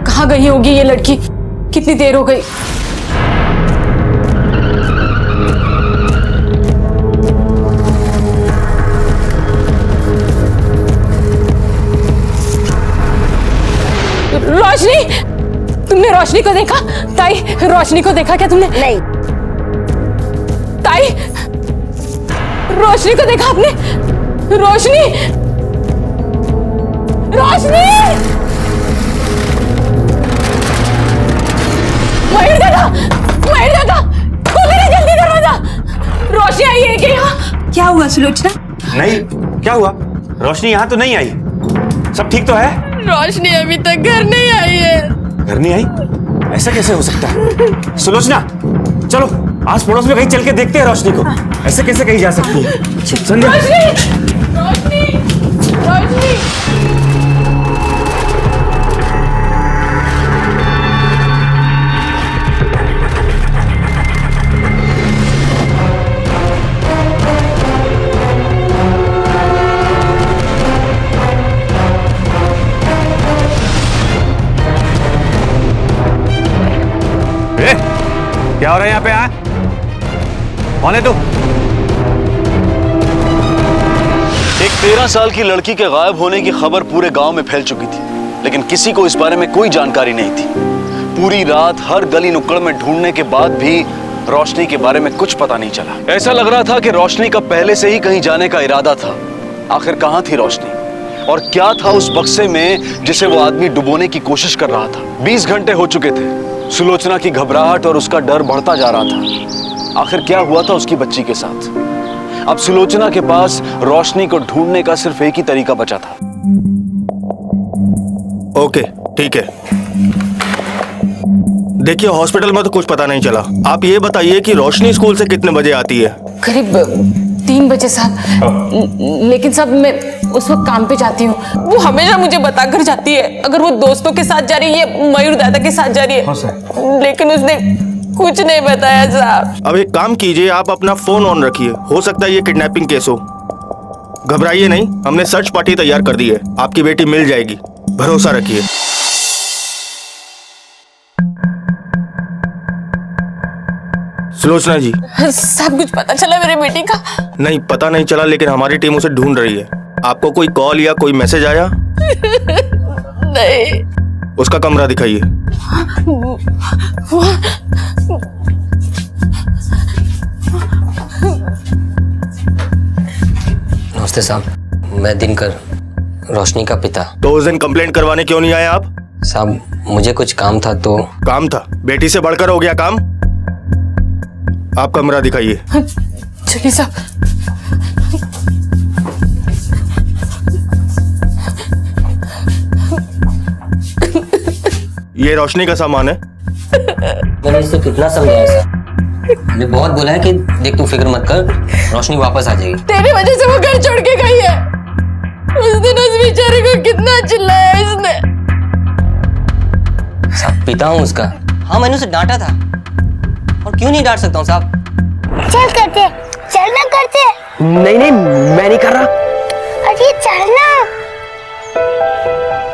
कहाँ गई होगी ये लड़की? कितनी देर हो गई? रोशनी, तुमने रोशनी को देखा? ताई, रोशनी को देखा क्या तुमने? नहीं। ताई, रोशनी को देखा आपने? रोशनी, रोशनी, मयूर दादा, मयूर दादा, खोलो जल्दी दरवाजा। रोशनी आई है क्या यहाँ? क्या हुआ सुलोचना? नहीं, क्या हुआ? रोशनी यहाँ तो नहीं आई, सब ठीक तो है? रोशनी अभी तक घर नहीं आई है। घर नहीं आई? ऐसा कैसे हो सकता है? सुलोचना, चलो आस पड़ोस में कहीं चल के देखते हैं रोशनी को। ऐसे कैसे कहीं जा सकती है? संध्या, रोशनी, रोशनी। क्या हो रहा है यहाँ पे? कौन है तू? एक 13 साल की लड़की के गायब होने की खबर पूरे गांव में फैल चुकी थी, लेकिन किसी को इस बारे में कोई जानकारी नहीं थी। पूरी रात हर गली नुक्कड़ में ढूंढने के बाद भी रोशनी के बारे में कुछ पता नहीं चला। ऐसा लग रहा था कि रोशनी का पहले से ही कहीं जाने का इरादा था। आखिर कहाँ थी रोशनी, और क्या था उस बक्से में जिसे वो आदमी डुबोने की कोशिश कर रहा था? 20 घंटे हो चुके थे। सुलोचना की घबराहट और उसका डर बढ़ता जा रहा था। आखिर क्या हुआ था उसकी बच्ची के साथ? अब सुलोचना के पास रोशनी को ढूंढने का सिर्फ एक ही तरीका बचा था। ओके, ठीक है। देखिए, हॉस्पिटल में तो कुछ पता नहीं चला। आप ये बताइए कि रोशनी स्कूल से कितने बजे आती है? करीब 3 बजे साहब। लेकिन साहब मैं उस वक्त काम पे जाती हूँ। वो हमेशा मुझे बताकर जाती है अगर वो दोस्तों के साथ जा रही है या मयूर दादा के साथ जा रही है। लेकिन उसने कुछ नहीं बताया साहब। अब एक काम कीजिए, आप अपना फोन ऑन रखिए, हो सकता है ये किडनैपिंग केस हो। घबराइए नहीं, हमने सर्च पार्टी तैयार कर दी है, आपकी बेटी मिल जाएगी, भरोसा रखिए। सुलोचना जी। सब कुछ पता चला मेरी बेटी का? नहीं, पता नहीं चला, लेकिन हमारी टीम उसे ढूंढ रही है। आपको कोई कॉल या कोई मैसेज आया? नहीं। उसका कमरा दिखाइए। नमस्ते साहब, मैं दिनकर, रोशनी का पिता। तो उस दिन कंप्लेंट करवाने क्यों नहीं आए आप? साहब, मुझे कुछ काम था तो। काम था? बेटी से बढ़कर हो गया काम? आप कमरा दिखाइए। चलिए साहब। ये रोशनी का सामान है। मैंने इसको कितना समझाया सर? मैंने बहुत बोला है कि देख तू फिक्र मत कर, रोशनी वापस आ जाएगी। तेरी वजह से वो घर छोड़ के गई है। उस दिन उस बेचारे को कितना चिल्लाया इसने। साहब, पिता हूँ उसका। हाँ, मैंने उसे डांटा था, और क्यों नहीं डांट सकता हूँ साहब? चल करते, चलना करते। नहीं नहीं, मैं नहीं कर रहा। अरे चलना।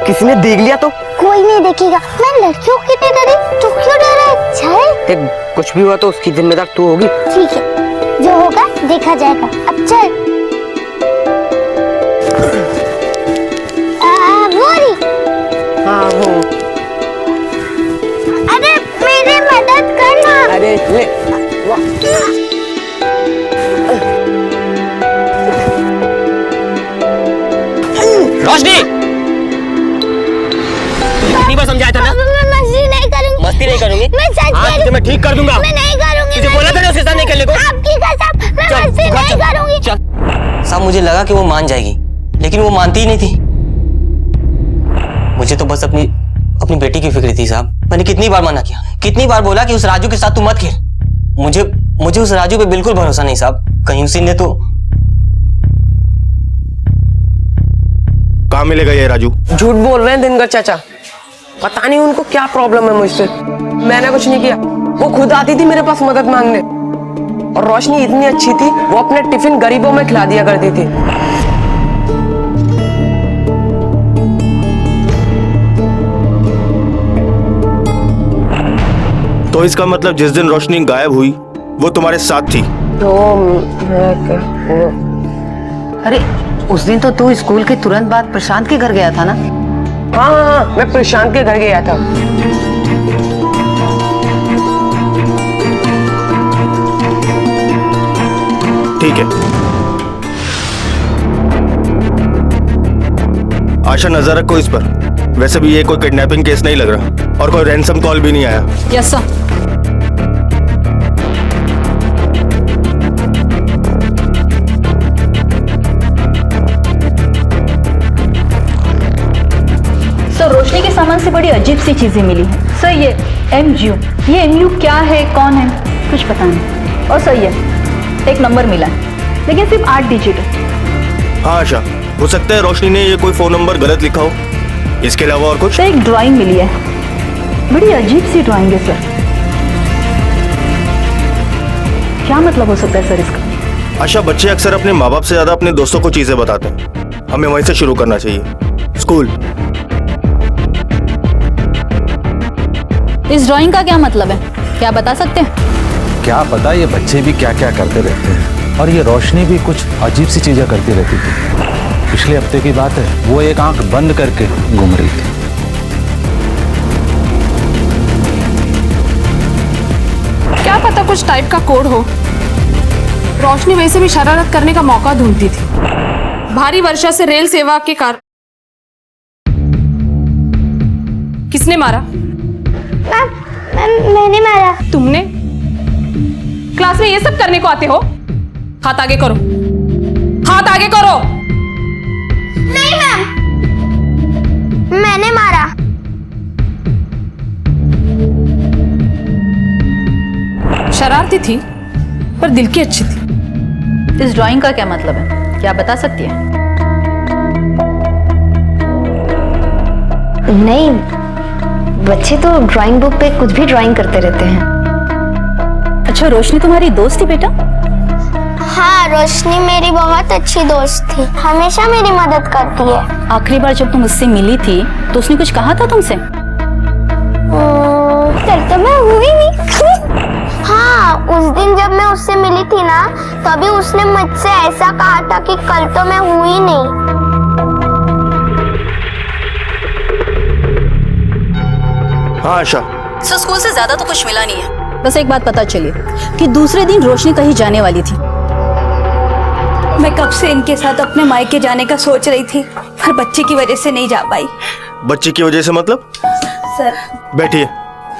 किसी ने देख लिया तो? कोई नहीं देखेगा। मैं लड़कियों की नहीं डरी, तू क्यों डरा? चल। कुछ भी हुआ तो उसकी जिम्मेदार तू होगी। ठीक है, जो होगा देखा जाएगा। अब चल। वो रही। ले रोशनी, कितनी बार समझाया था ना? मैं मस्ती नहीं करूंगी। मस्ती नहीं करूंगी? मैं सच हाँ, तुझे मैं ठीक कर दूंगा। मैं नहीं करूंगी। तुझे बोला था ना उसके साथ नहीं खेलने को? आपकी कसम, मैं मस्ती नहीं करूंगी। साहब मुझे लगा कि वो मान जाएगी, लेकिन वो मानती ही नहीं थी। मुझे तो बस अपनी बेटी की फिक्र थी साहब। मैंने कितनी बार मना किया, कितनी बार बोला कि उस राजू के साथ तू मत खेल। मुझे उस राजू पे बिल्कुल भरोसा नहीं साहब। कहीं उसी ने तो। कहाँ मिलेगा ये राजू? झूठ बोल रहे हैं दिनकर चाचा। पता नहीं उनको क्या प्रॉब्लम है मुझसे। मैंने कुछ नहीं किया, वो खुद आती थी मेरे पास मदद मांगने। और रोशनी इतनी अच्छी थी, वो अपने टिफिन गरीबों में खिला दिया करती थी। तो इसका मतलब जिस दिन रोशनी गायब हुई वो तुम्हारे साथ थी? तो अरे उस दिन तो तू स्कूल के तुरंत बाद प्रशांत के घर गया था ना? हाँ, मैं प्रशांत के घर गया था। ठीक है। आशा नजर रखो इस पर। वैसे भी ये कोई किडनैपिंग केस नहीं लग रहा और कोई रैंसम कॉल भी नहीं आया। Yes sir. सर रोशनी के सामान से बड़ी अजीब सी चीजें मिली हैं। सर ये MU, ये MU क्या है, कौन है, कुछ पता नहीं। और सर ये एक नंबर मिला है, लेकिन सिर्फ 8 डिजिट है। हाँ आशा, हो सकता है रोशनी ने ये कोई फोन नंबर गलत लिखा हो। इसके अलावा और कुछ? सर एक ड्राइंग मिली है, बड़ी अजीब सी ड्राइंग है सर। क्या मतलब हो सकता है सर इसका? आशा, बच्चे अक्सर अपने माँ बाप से ज्यादा अपने दोस्तों को चीजें बताते हैं। हमें वहीं से शुरू करना चाहिए। स्कूल। इस ड्राइंग का क्या मतलब है, क्या बता सकते हैं? क्या पता ये बच्चे भी क्या क्या करते रहते हैं। और ये रोशनी भी कुछ अजीब सी चीजें करती रहती थी। पिछले हफ्ते की बात है, वो एक आंख बंद करके घूम रही थी। क्या पता कुछ टाइप का कोड हो। रोशनी वैसे भी शरारत करने का मौका ढूंढती थी। भारी वर्षा से रेल सेवा के कारण किसने मारा? मैंने मारा। तुमने? क्लास में ये सब करने को आते हो? हाथ आगे करो, हाथ आगे करो। नहीं मैम, मैंने मारा। शरारती थी पर दिल की अच्छी थी। इस ड्राइंग का क्या मतलब है, क्या बता सकती है? नहीं, बच्चे तो ड्राइंग बुक पे कुछ भी ड्राइंग करते रहते हैं। अच्छा, रोशनी तुम्हारी दोस्त थी बेटा? हाँ, रोशनी मेरी बहुत अच्छी दोस्त थी, हमेशा मेरी मदद करती है। आखिरी बार जब तुम उससे मिली थी तो उसने कुछ कहा था तुमसे? कल तो मैं हुई नहीं। हाँ, उस दिन जब मैं उससे मिली थी ना, तभी उसने मुझसे ऐसा कहा था कि कल तो मैं हुई नहीं। हाँ आशा। सर स्कूल से ज्यादा तो कुछ मिला नहीं है, बस एक बात पता चली कि दूसरे दिन रोशनी कहीं जाने वाली थी। मैं कब से इनके साथ अपने मायके जाने का सोच रही थी, पर बच्चे की वजह से नहीं जा पाई। बच्ची की वजह से मतलब? सर बैठिए।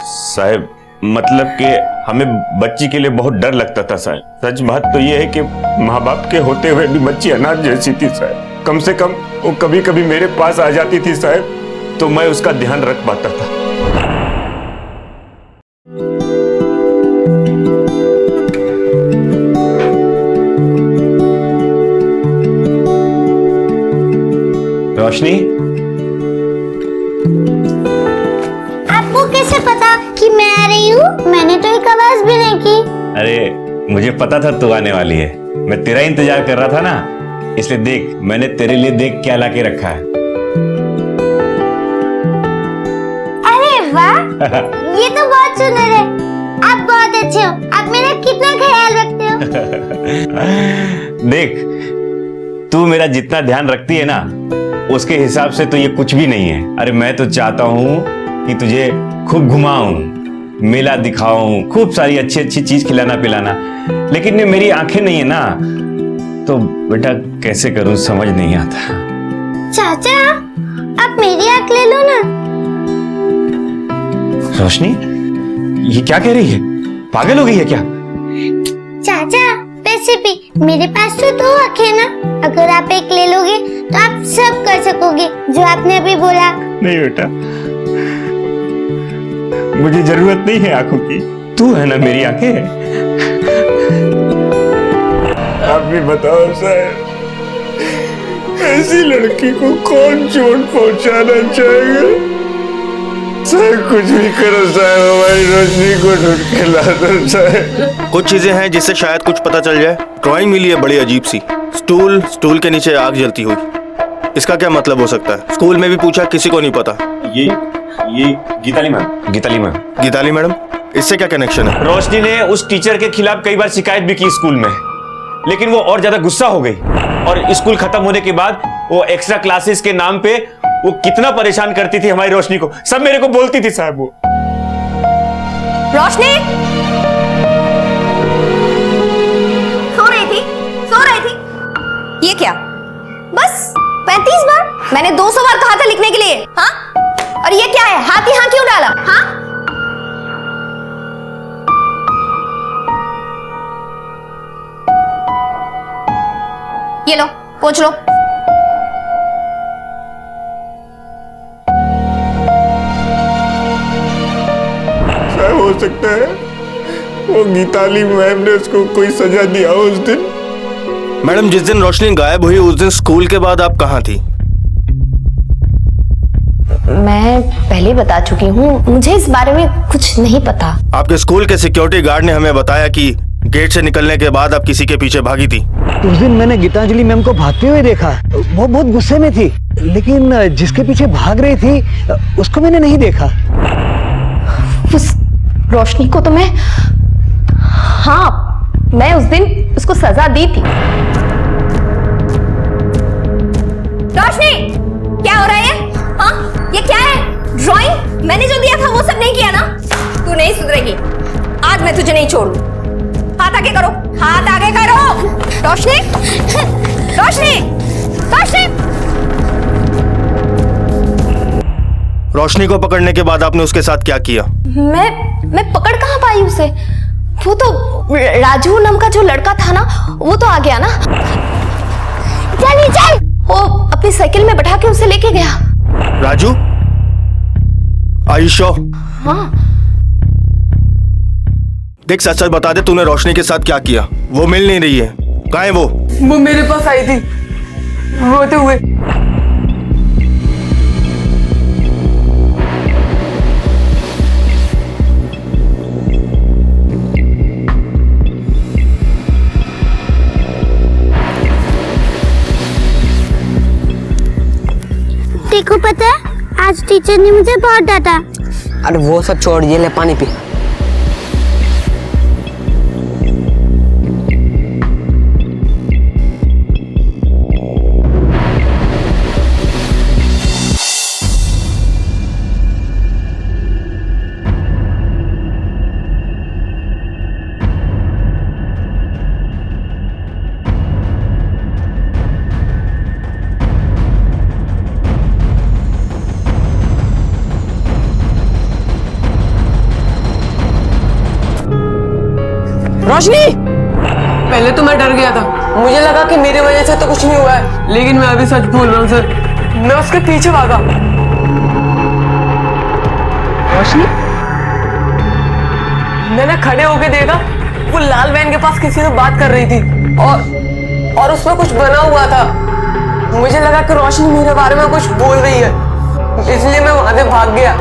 साहब मतलब कि हमें बच्ची के लिए बहुत डर लगता था साहब। सच बात तो ये है कि माँ बाप के होते हुए भी बच्ची अनाथ जैसी थी साहब। कम से कम वो कभी कभी मेरे पास आ जाती थी साहब, तो मैं उसका ध्यान रख पाता था। रोशनी, आपको कैसे पता कि मैं आ रही हूँ? मैंने तो एक आवाज भी नहीं की। अरे मुझे पता था तू आने वाली है, मैं तेरा इंतजार कर रहा था ना, इसलिए देख मैंने तेरे लिए देख क्या लाके रखा है। अरे वाह, ये तो बहुत सुंदर है। आप बहुत अच्छे हो, आप मेरा कितना ख्याल रखते हो। देख तू मेरा जितना ध्यान रखती है ना, उसके हिसाब से तो ये कुछ भी नहीं है। अरे मैं तो चाहता हूँ कि तुझे खूब घुमाऊं, मेला दिखाऊं, खूब सारी अच्छी अच्छी चीज खिलाना पिलाना, लेकिन ये मेरी आंखें नहीं है ना, तो बेटा कैसे करूं समझ नहीं आता। चाचा आप मेरी आंख ले लो ना। रोशनी ये क्या कह रही है, पागल हो गई है क्या? चाचा वैसे भी मेरे पास तो 2 आंखें ना, अगर आप एक ले लोगे तो आप सब कर सकोगे जो आपने अभी बोला। नहीं बेटा, मुझे जरूरत नहीं है आंखों की, तू है ना मेरी आंखें। आप भी बताओ साहब, ऐसी लड़की को कौन चोट पहुंचाना चाहेगा? साहब कुछ भी करो साहब, हमारी रोशनी को ढूंढ के ला दो साहब। कुछ चीजें हैं जिससे शायद कुछ पता चल जाए। ड्राइंग मिली है बड़ी अजीब सी, स्टूल के नीचे आग जलती हुई। इसका क्या मतलब हो सकता है? स्कूल में भी पूछा, किसी को नहीं पता। ये गीताली मैडम, इससे क्या कनेक्शन है? रोशनी ने उस टीचर के खिलाफ कई बार शिकायत भी की स्कूल में, लेकिन वो और ज्यादा गुस्सा हो गई और स्कूल खत्म होने के बाद वो एक्स्ट्रा क्लासेस के नाम पे वो कितना परेशान करती थी हमारी रोशनी को, सब मेरे को बोलती थी साहब। वो रोशनी सो रही थी। ये क्या? बस 35 बार मैंने 200 बार कहा था लिखने के लिए। हाँ, और ये क्या है? हाथ यहाँ क्यों डाला? हाँ, ये लो, पोंछ लो। हो सकता है वो गीताली मैम ने उसको कोई सजा दिया उस दिन। मैडम जिस दिन रोशनी गायब हुई उस दिन स्कूल के बाद आप कहाँ थी? मैं पहले बता चुकी हूँ, मुझे इस बारे में कुछ नहीं पता। आपके स्कूल के सिक्योरिटी गार्ड ने हमें बताया कि गेट से निकलने के बाद आप किसी के पीछे भागी थी। उस दिन मैंने गीतांजलि मैम को भागते हुए देखा, वो बहुत गुस्से में थी, लेकिन जिसके पीछे भाग रही थी उसको मैंने नहीं देखा। उस रोशनी को तो मैं उस दिन उसको सजा दी थी। रोशनी क्या हो रहा है? हाँ, ये क्या है? ड्राइंग मैंने जो दिया था वो सब नहीं किया ना? तू नहीं सुधरेगी, आज मैं तुझे नहीं छोड़ू। हाथ आगे करो, हाथ आगे करो। रोशनी, रोशनी, रोशनी। रोशनी को पकड़ने के बाद आपने उसके साथ क्या किया? मैं पकड़ कहाँ पाई उसे? वो तो राजू नाम का जो लड़का था ना, वो तो आ गया ना। चल, वो अपनी साइकिल में बैठा के उसे लेके गया। राजू? Are you sure? हाँ। देख सच सच बता दे, तूने रोशनी के साथ क्या किया? वो मिल नहीं रही है, कहाँ है वो? वो मेरे पास आई थी रोते हुए। देखो पता है, आज टीचर ने मुझे बहुत डांटा। अरे वो सब छोड़, ये ले पानी पी। रोशनी, पहले तो मैं डर गया था, मुझे लगा कि मेरी वजह से तो कुछ नहीं हुआ है, लेकिन मैं अभी सच बोल रहा हूँ सर, मैं उसके पीछे भागा। रोशनी, मैंने खड़े होके देखा, वो लाल वैन के पास किसी से बात कर रही थी और उसमें कुछ बना हुआ था। मुझे लगा कि रोशनी मेरे बारे में कुछ बोल रही है, इसलिए मैं वहां से भाग गया।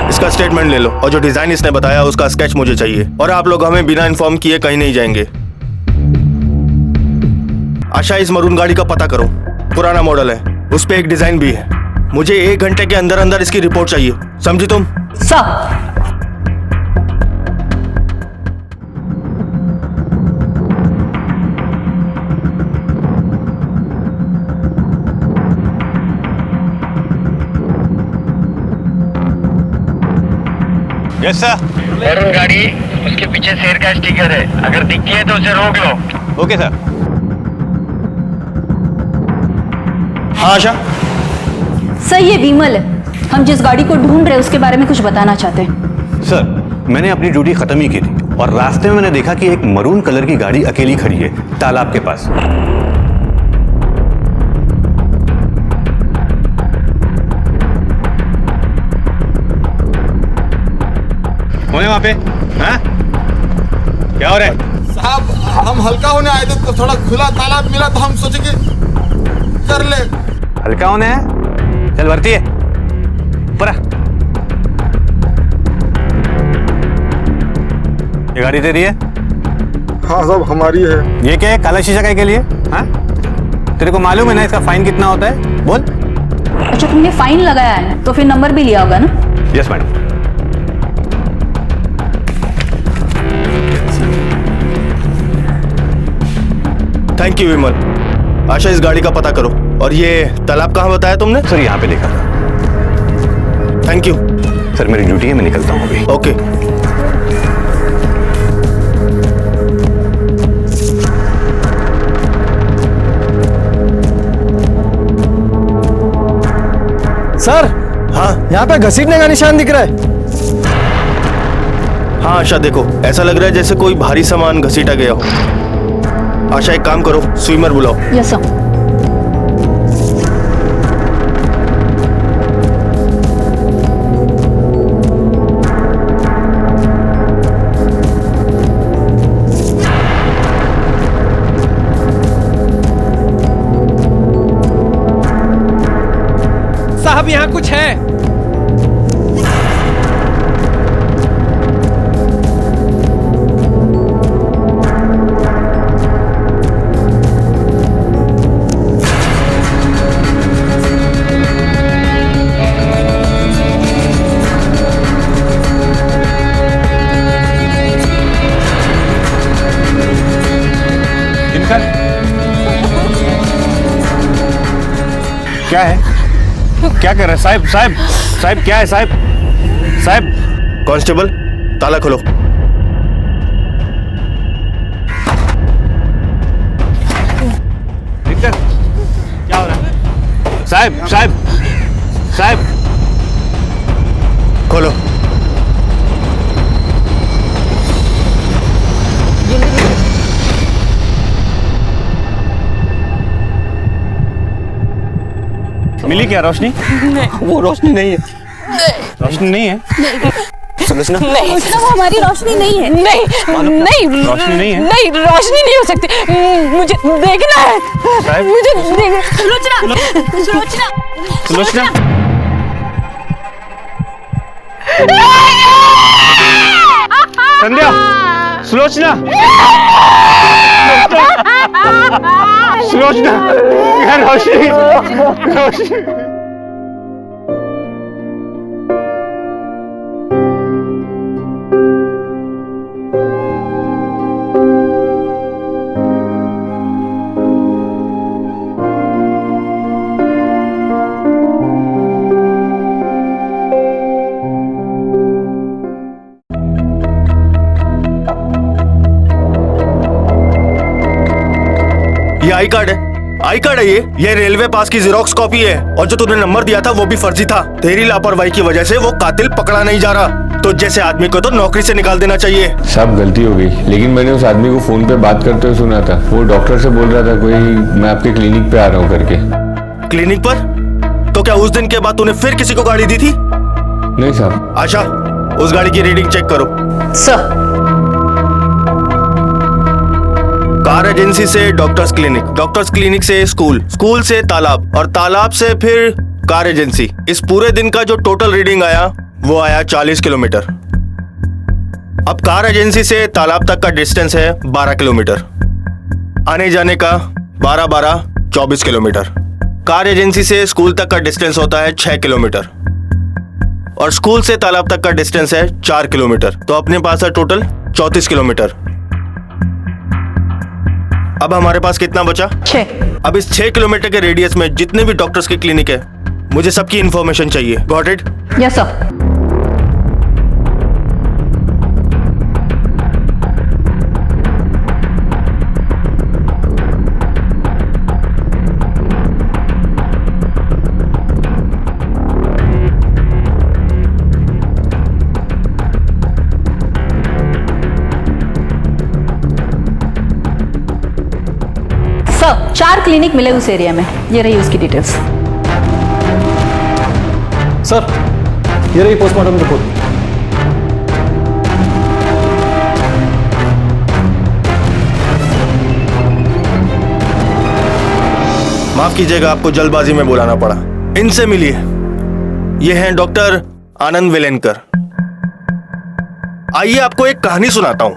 इसका स्टेटमेंट ले लो और जो डिजाइन इसने बताया उसका स्केच मुझे चाहिए, और आप लोग हमें बिना इन्फॉर्म किए कहीं नहीं जाएंगे। आशा, इस मरून गाड़ी का पता करो, पुराना मॉडल है, उस पे एक डिजाइन भी है। मुझे 1 घंटे के अंदर अंदर इसकी रिपोर्ट चाहिए, समझी तुम? Sir, yes sir. वरुण गाड़ी, उसके पीछे शेर का स्टिकर है, अगर दिखती है तो उसे रोक लो। Okay sir. हाँ आशा। सर ये विमल है, हम जिस गाड़ी को ढूंढ रहे हैं उसके बारे में कुछ बताना चाहते हैं। सर मैंने अपनी ड्यूटी खत्म ही की थी और रास्ते में मैंने देखा कि एक मरून कलर की गाड़ी अकेली खड़ी है तालाब के पास। कौन है वहां पे? हाँ? क्या हो रहा है? साहब हम हल्का होने आए थे तो थोड़ा खुला तालाब मिला तो हम सोचे कि कर ले। हल्का होने है? चल भरती है ऊपर आ। ये गाड़ी तेरी है? हाँ साहब हमारी है। ये क्या है काला शीशा काय के लिए? हाँ? तेरे को मालूम है ना इसका फाइन कितना होता है? बोल। अच्छा तुमने फाइन लगाया है तो फिर नंबर भी लिया होगा ना? Yes madam. थैंक यू विमल। आशा इस गाड़ी का पता करो। और ये तालाब कहाँ बताया तुमने? सर यहाँ पे देखा था। थैंक यू सर, मेरी ड्यूटी है, मैं निकलता हूँ अभी। ओके। सर हाँ यहाँ पे घसीटने का निशान दिख रहा है। हाँ आशा देखो, ऐसा लग रहा है जैसे कोई भारी सामान घसीटा गया हो। आशा एक काम करो, स्विमर बुलाओ। Yes sir. साहब यहाँ कुछ है। क्या है? क्या कर रहे हैं साहब? साहब साहब क्या है साहब? साहब कांस्टेबल ताला खोलो। विक्टर क्या हो रहा है? साहब साहब साहब खोलो। मिली क्या रोशनी? नहीं वो रोशनी नहीं है। रोशनी नहीं है? सुलोचना नहीं वो हमारी रोशनी नहीं है। नहीं नहीं रोशनी नहीं है? नहीं रोशनी नहीं हो सकती। मुझे देखना है। मुझे सुलोचना सुलोचना सुलोचना संध्या सुलोचना सुलोचना यार रोशनी रोशनी ये आई कार्ड है। आई कार्ड है ये रेलवे पास की जेरोक्स कॉपी है। और जो तूने नंबर दिया था वो भी फर्जी था। तेरी लापरवाही की वजह से वो कातिल पकड़ा नहीं जा रहा। तो जैसे आदमी को तो नौकरी से निकाल देना चाहिए। सब गलती हो गई, लेकिन मैंने उस आदमी को फोन पे बात करते हुए सुना था। वो डॉक्टर से बोल रहा था कोई मैं आपके क्लिनिक पे आ रहा हूँ करके। क्लिनिक पर? तो क्या उस दिन के बाद तूने फिर किसी को गाड़ी दी थी? नहीं साहब। आशा उस गाड़ी की रीडिंग चेक करो। सर कार एजेंसी से डॉक्टर्स क्लिनिक से स्कूल, स्कूल से तालाब और तालाब से फिर कार एजेंसी। इस पूरे दिन का जो टोटल रीडिंग आया वो आया 40 किलोमीटर। अब कार एजेंसी से तालाब तक का डिस्टेंस है 12 किलोमीटर। आने जाने का 12-12 24 किलोमीटर। कार एजेंसी से स्कूल तक का डिस्टेंस होता है 6 किलोमीटर और स्कूल से तालाब तक का डिस्टेंस है 4 किलोमीटर। तो अपने पास है टोटल 34 किलोमीटर। अब हमारे पास कितना बचा? 6। अब इस 6 किलोमीटर के रेडियस में जितने भी डॉक्टर्स की क्लिनिक है मुझे सबकी इंफॉर्मेशन चाहिए। Got it? Yes sir. Clinic मिले उस एरिया में, ये रही उसकी डिटेल्स। सर ये रही पोस्टमार्टम रिपोर्ट। माफ कीजिएगा, आपको जल्दबाजी में बुलाना पड़ा। इनसे मिलिए, ये हैं डॉक्टर आनंद वेलेनकर। आइए आपको एक कहानी सुनाता हूं।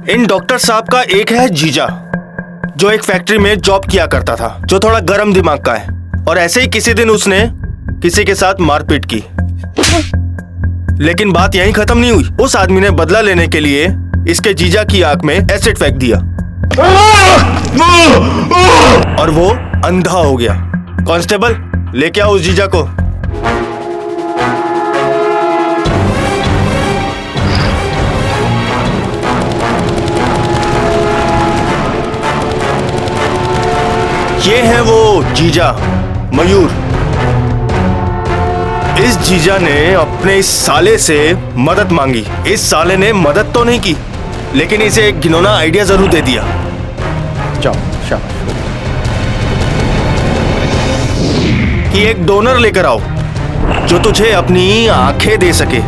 इन डॉक्टर साहब का एक है जीजा, जो एक फैक्ट्री में जॉब किया करता था, जो थोड़ा गर्म दिमाग का है। और ऐसे ही किसी दिन उसने किसी के साथ मारपीट की, लेकिन बात यहीं खत्म नहीं हुई। उस आदमी ने बदला लेने के लिए इसके जीजा की आंख में एसिड फेंक दिया और वो अंधा हो गया। कांस्टेबल, लेके आओ उस जीजा को। ये है वो जीजा मयूर। इस जीजा ने अपने इस साले से मदद मांगी। इस साले ने मदद तो नहीं की, लेकिन इसे एक घिनौना आइडिया जरूर दे दिया। जाओ, शाबाश। कि एक डोनर लेकर आओ जो तुझे अपनी आंखें दे सके।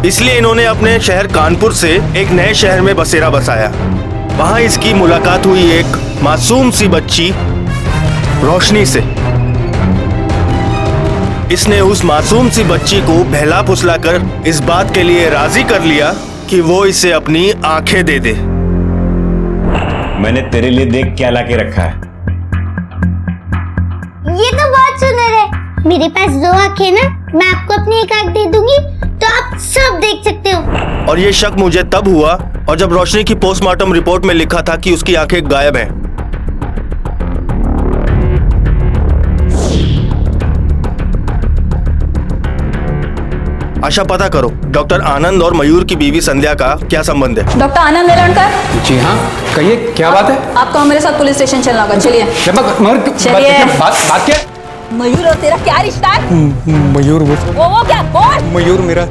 इसलिए इन्होंने अपने शहर कानपुर से एक नए शहर में बसेरा बसाया। वहां इसकी मुलाकात हुई एक मासूम सी बच्ची रोशनी से। इसने उस मासूम सी बच्ची को बहला फुसला कर इस बात के लिए राजी कर लिया कि वो इसे अपनी आंखें दे दे। मैंने तेरे लिए देख क्या लाके रखा है। ये तो बहुत सुंदर है। मेरे पास 2 आंखें ना, मैं आपको अपनी एक आंख दे दूंगी तो आप सब देख सकते हो। और ये शक मुझे तब हुआ और जब रोशनी की पोस्टमार्टम रिपोर्ट में लिखा था कि उसकी आंखें गायब हैं। आशा, पता करो डॉक्टर आनंद और मयूर की बीवी संध्या का क्या संबंध है। डॉक्टर आनंद वेलणकर। जी हाँ, कहिए क्या बात है। आपको मेरे साथ पुलिस स्टेशन चलना होगा, चलिए। चलिए। बात क्या? मयूर और तेरा क्या रिश्ता है? मयूर वो क्या? बोल। मयूर मेरा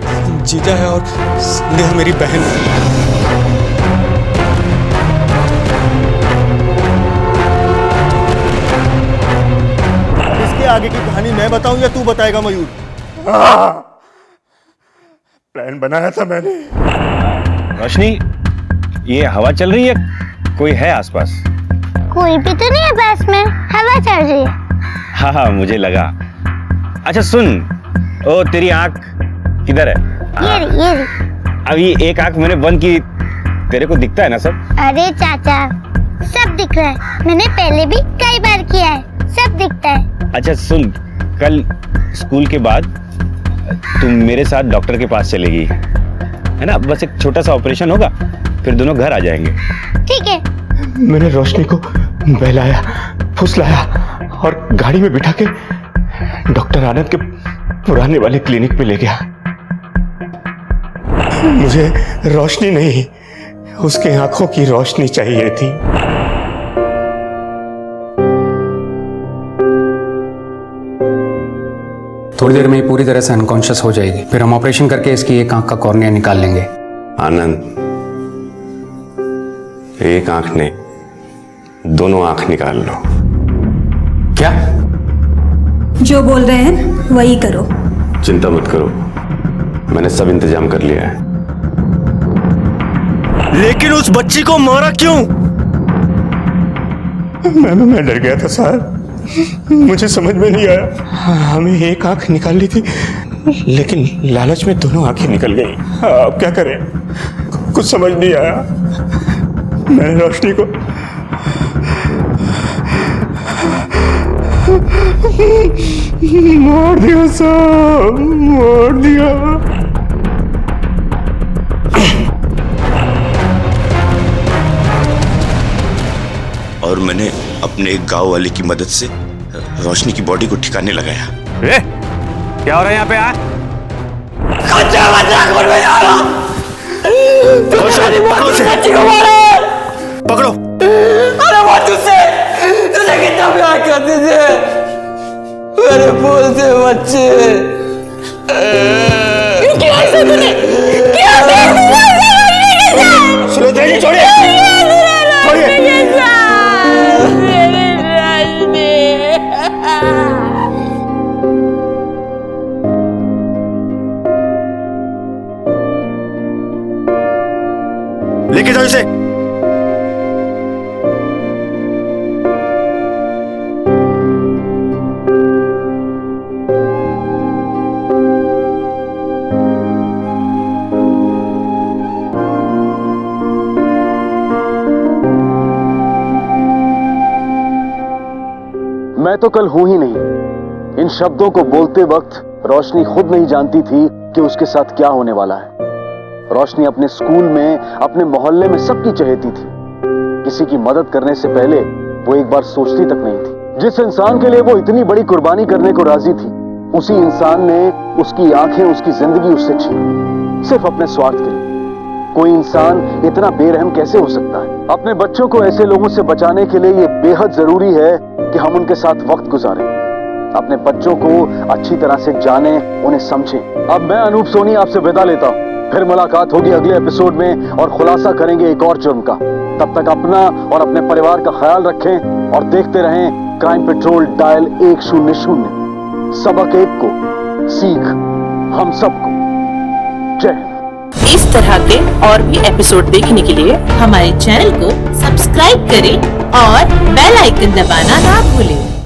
जीजा है और संध्या मेरी बहन है। इसके आगे की कहानी मैं बताऊं या तू बताएगा मयूर? प्लान बनाया था मैंने। रोशनी, ये हवा चल रही है, कोई है आसपास? कोई भी तो नहीं है पास में, हवा चल रही है। हाँ हाँ, मुझे लगा। अच्छा सुन, ओ तेरी आंख किधर है? ये रही। अब ये एक आंख मैंने बंद की, तेरे को दिखता है ना सब? अरे चाचा, सब दिख रहा है। मैंने पहले भी कई बार किया है, सब दिखता है। अच्छा सुन, कल स्कूल के बाद तुम मेरे साथ डॉक्टर के पास चलेगी, है ना? बस एक छोटा सा ऑपरेशन होगा, फिर दोनों घर आ जाएंगे। ठीक है। मैंने रोशनी को बहलाया, फुसलाया और गाड़ी में बिठा के डॉक्टर आनंद के पुराने वाले क्लिनिक में ले गया। मुझे रोशनी नहीं, उसके आंखों की रोशनी चाहिए थी। थोड़ी देर में पूरी तरह से अनकॉन्शियस हो जाएगी, फिर हम ऑपरेशन करके इसकी एक आंख का कॉर्निया निकाल लेंगे। आनंद, एक आंख नहीं, दोनों आंख निकाल लो। क्या? जो बोल रहे हैं वही करो। चिंता मत करो, मैंने सब इंतजाम कर लिया है। लेकिन उस बच्ची को मारा क्यों? मैं डर गया था साहब, मुझे समझ में नहीं आया। हमें एक आंख निकालनी थी, लेकिन लालच में दोनों आंखें निकल गई। अब क्या करें, कुछ समझ नहीं आया। मैंने रोशनी को मार दिया साहब, मार दिया। और मैंने अपने एक गांव वाले की मदद से रोशनी की बॉडी को ठिकाने लगाया। क्या हो रहा है यहाँ पे? पकड़ो। अरे वो तुझे कितना प्यार करते थे मेरे बोलते बच्चे। क्या ऐसा तूने? क्या सुनो, छोड़िए। मैं तो कल हूं ही नहीं। इन शब्दों को बोलते वक्त रोशनी खुद नहीं जानती थी कि उसके साथ क्या होने वाला है। रोशनी अपने स्कूल में, अपने मोहल्ले में सबकी चहेती थी। किसी की मदद करने से पहले वो एक बार सोचती तक नहीं थी। जिस इंसान के लिए वो इतनी बड़ी कुर्बानी करने को राजी थी, उसी इंसान ने उसकी आंखें, उसकी जिंदगी उससे छीनी, सिर्फ अपने स्वार्थ के लिए। कोई इंसान इतना बेरहम कैसे हो सकता है? अपने बच्चों को ऐसे लोगों से बचाने के लिए ये बेहद जरूरी है कि हम उनके साथ वक्त गुजारें, अपने बच्चों को अच्छी तरह से जाने, उन्हें समझें। अब मैं अनूप सोनी आपसे विदा लेता हूं। फिर मुलाकात होगी अगले एपिसोड में और खुलासा करेंगे एक और जुर्म का। तब तक अपना और अपने परिवार का ख्याल रखें और देखते रहें क्राइम पेट्रोल डायल 100। सबक एक को, सीख हम सबको। जय हिंद। इस तरह के और भी एपिसोड देखने के लिए हमारे चैनल को सब्सक्राइब करें और बेल आइकन दबाना ना भूलें।